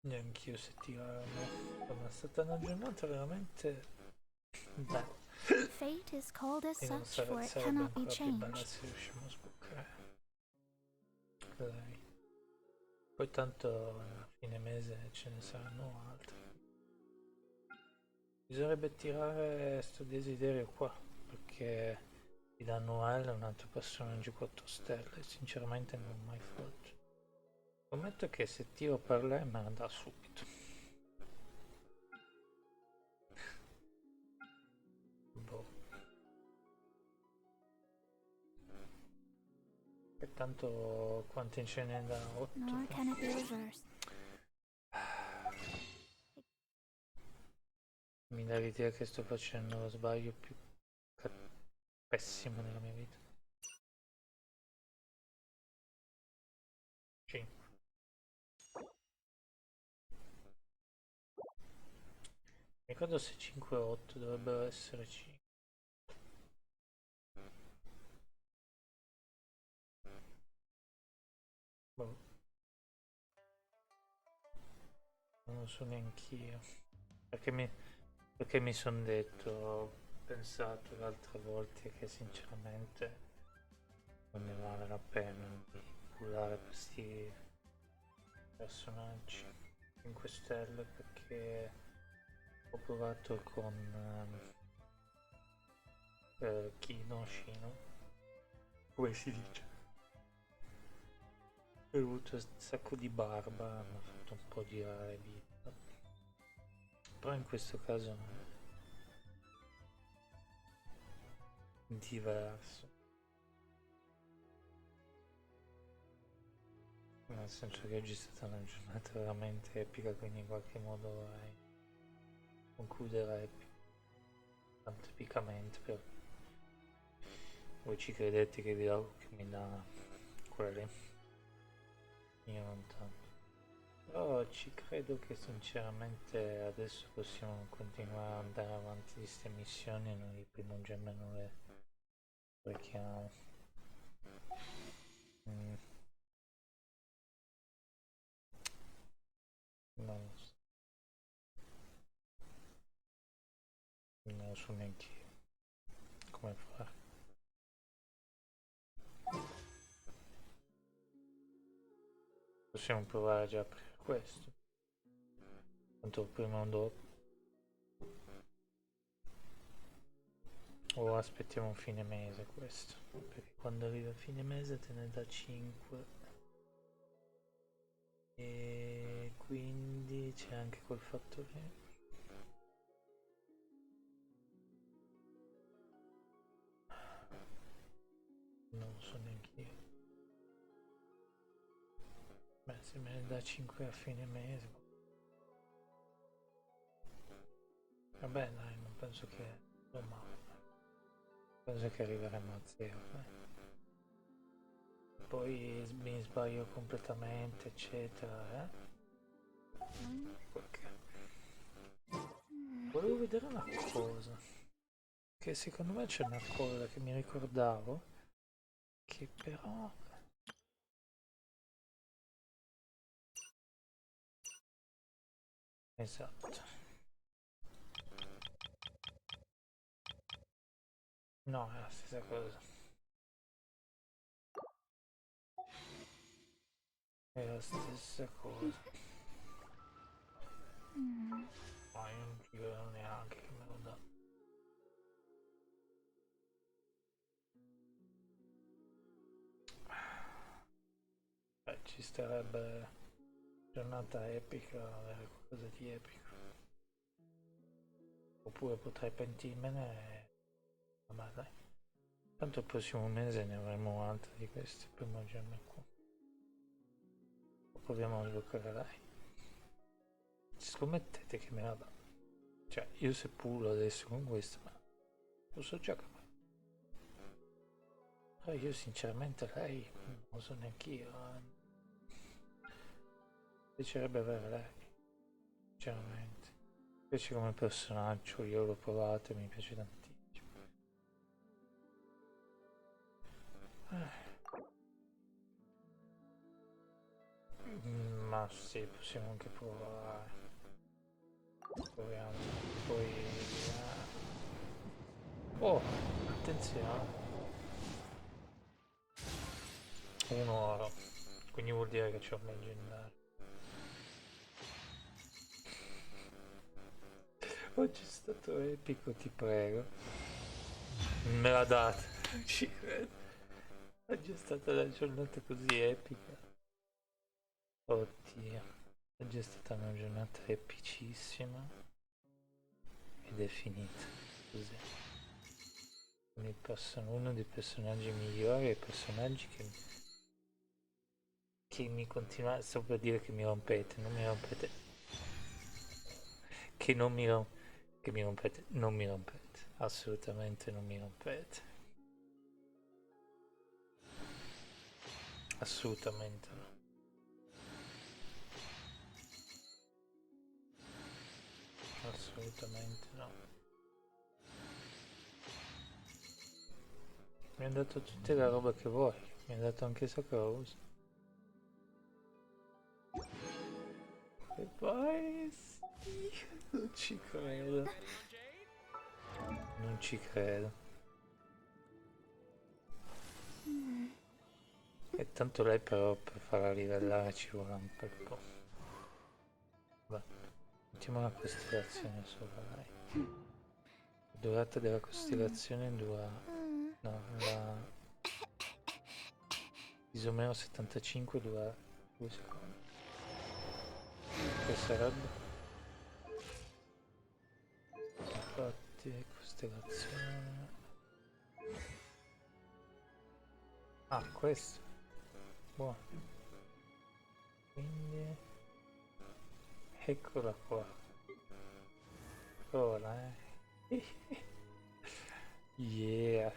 neanch'io se tirarlo, ma è stata una giornata veramente bella. Fate is called as E non such, for it sarebbe cannot be ancora più bella changed. se riusciamo a sbloccare lei. Poi tanto a fine mese ce ne saranno altre. Bisognerebbe tirare sto desiderio qua, perché ti danno L un altro personaggio 4 stelle, sinceramente non l'ho mai fatto. Prometto che se tiro per lei me la dà subito. Boh. E tanto quante ce ne da 8? Nor can it be reversed. Mi dà l'idea che sto facendo lo sbaglio più pessimo nella mia vita. 5. Mi ricordo se 5 o 8 dovrebbero essere 5. Boh. Non lo so neanch'io. Perché mi sono detto, ho pensato le altre volte che sinceramente non ne vale la pena di pullare questi personaggi 5 stelle, perché ho provato con Kino, Shino, come si dice? Ho avuto un sacco di barba, mi ha fatto un po' girare vita. Però in questo caso è diverso. Nel senso che oggi è stata una giornata veramente epica, quindi in qualche modo vorrei concludere tanto epicamente. Per voi ci credete che vi do che mi dà quelli? Io non tanto. Però ci credo che sinceramente adesso possiamo continuare ad andare avanti di queste missioni e noi di primo gemme non le sprechiamo. Non lo so. Non lo so neanche io come fare. Possiamo provare già a aprire questo. Tanto prima o dopo. O aspettiamo fine mese questo. Perché quando arriva fine mese te ne dà 5. E quindi c'è anche quel fatto che non lo so neanche io. Beh, se me ne dà 5 a fine mese. Vabbè dai, non penso che... insomma, penso che arriveremo a 0. Poi mi sbaglio completamente, eccetera, Perché? Volevo vedere una cosa. Che secondo me c'è una cosa che mi ricordavo. Che però... Esatto. No, è la stessa cosa. È la stessa cosa. Ma io non ci credo neanche che me lo dà. Ci starebbe giornata epica, avere qualcosa di epico. Oppure potrei pentirmene e... vabbè dai. Tanto il prossimo mese ne avremo altre di queste prime gemme qua. Proviamo a sbloccare lei. Scommettete che me la dà. Cioè, io se pulo adesso con questa, ma posso già capire. Però io sinceramente lei non lo so neanche io. Mi piacerebbe avere lei, sinceramente. Mi piace come personaggio, io l'ho provato e mi piace tantissimo. Ma sì, possiamo anche provare. Proviamo. Poi... oh, attenzione. Un oro. Quindi vuol dire che c'è un leggendario. Oggi è stato epico, ti prego. Me la date. Ci credo. Oggi è stata una giornata così epica. Oddio. Oggi è stata una giornata epicissima. Ed è finita. Così. Uno dei personaggi migliori e personaggi che mi continua. Sto per dire che mi rompete, non mi rompete. Che non mi rompete. Che mi rompete, non mi rompete. Assolutamente non mi rompete. Assolutamente no. Assolutamente no. Mi ha dato tutta la roba che vuoi. Mi ha dato anche Sacrose. E poi... sì, non ci credo. Non ci credo. E tanto lei però per farla livellare ci vuole un bel po'. Vabbè. Mettiamo la costellazione sopra lei. La durata della costellazione dura... no, la... Isomero 75 dura 2 secondi. Che sarebbe? Infatti, costellazione... ah, questo. Buono. Quindi... eccola qua. Ora, yeah.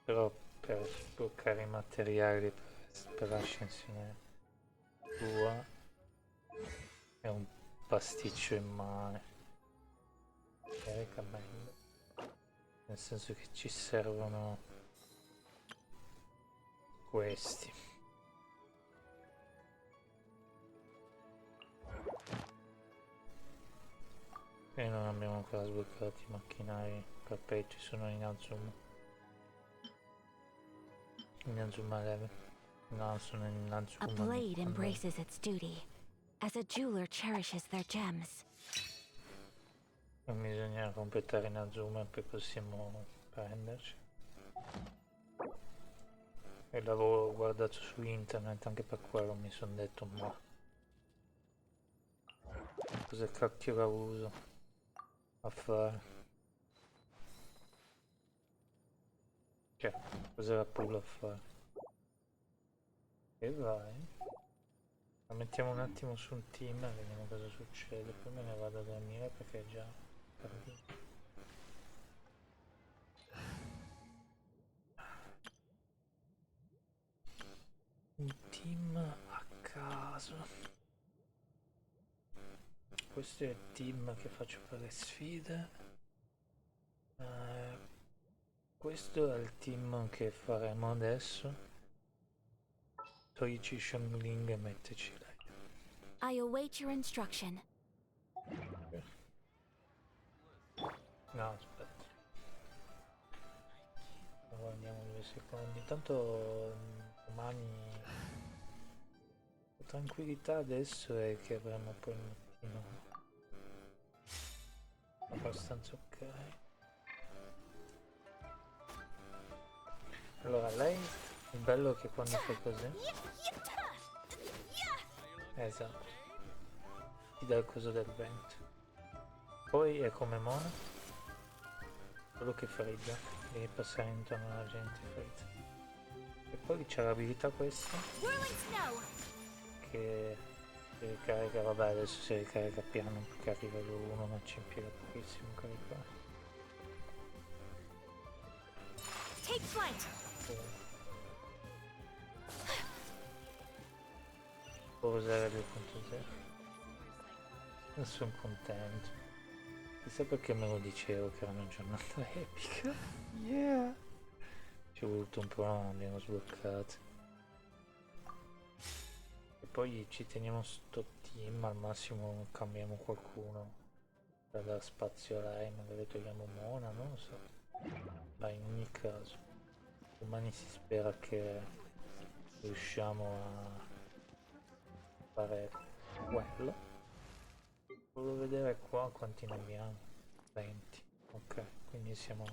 Però per sbloccare i materiali per l'ascensione tua è un pasticcio immane. Meglio. Nel senso che ci servono questi. E non abbiamo ancora sbloccato i macchinari perpetui, sono in Azuma. In Azuma level. No, sono in Azuma. A blade embraces its duty, as a jeweler cherishes their gems. Non bisogna completare in Azuma e poi possiamo prenderci. E l'avevo guardato su internet, anche per quello mi sono detto ma cosa cacchio la uso a fare? Cioè, cosa la pulo a fare? E vai. La mettiamo un attimo su un team e vediamo cosa succede. Poi me ne vado a dormire perché è già tardi. Un team a caso. Questo è il team che faccio per le sfide. Questo è il team che faremo adesso. Toglici Shangling e metteci lei. I await your instruction. No, aspetta. Guardiamo 2 secondi. Intanto domani la tranquillità adesso è che avremo poi il mattino abbastanza ok. Allora lei, il bello è che quando fai così, esatto, ti dà il coso del vento. Poi è come Mona, quello che freggia, devi passare intorno alla gente fredda. E poi c'è l'abilità questa che si ricarica, vabbè adesso si ricarica piano perché arriva l'1 ma ci impiega pochissimo caricare. Take flight. Può usare 2.0. Non sono contento. Chissà perché me lo dicevo che era una giornata epica. Yeah. Ci è voluto un po', non abbiamo sbloccato. E poi ci teniamo sto team, al massimo cambiamo qualcuno per dare spazio a lei, magari togliamo Mona, non lo so. Ma in ogni caso, domani si spera che riusciamo a fare quello. Volevo vedere qua quanti ne abbiamo. 20. Ok, quindi siamo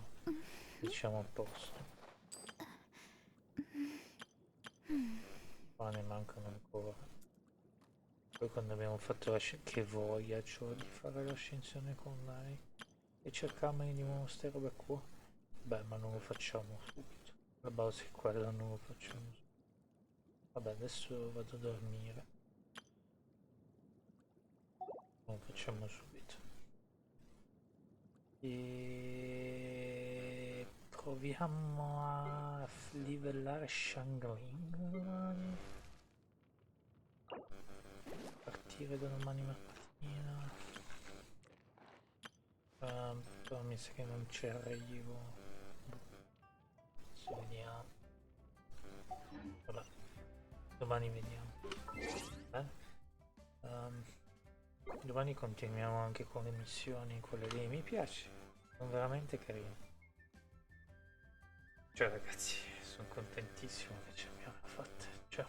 diciamo a posto. Qua ne mancano ancora. Poi quando abbiamo fatto la che voglia c'ho di fare l'ascensione con lei e cercarmi di nuovo ste robe qua. Beh, ma non lo facciamo subito. La base è quella, non lo facciamo subito. Vabbè, adesso vado a dormire. Non lo facciamo subito. E proviamo a livellare Shangling. Partire da domani mattina. Però mi sa che non ci arrivo. Adesso vediamo. Vabbè, domani vediamo. Domani continuiamo anche con le missioni, quelle lì. Mi piace, sono veramente carini. Cioè ragazzi, sono contentissimo che ce l'abbiamo fatta. Cioè,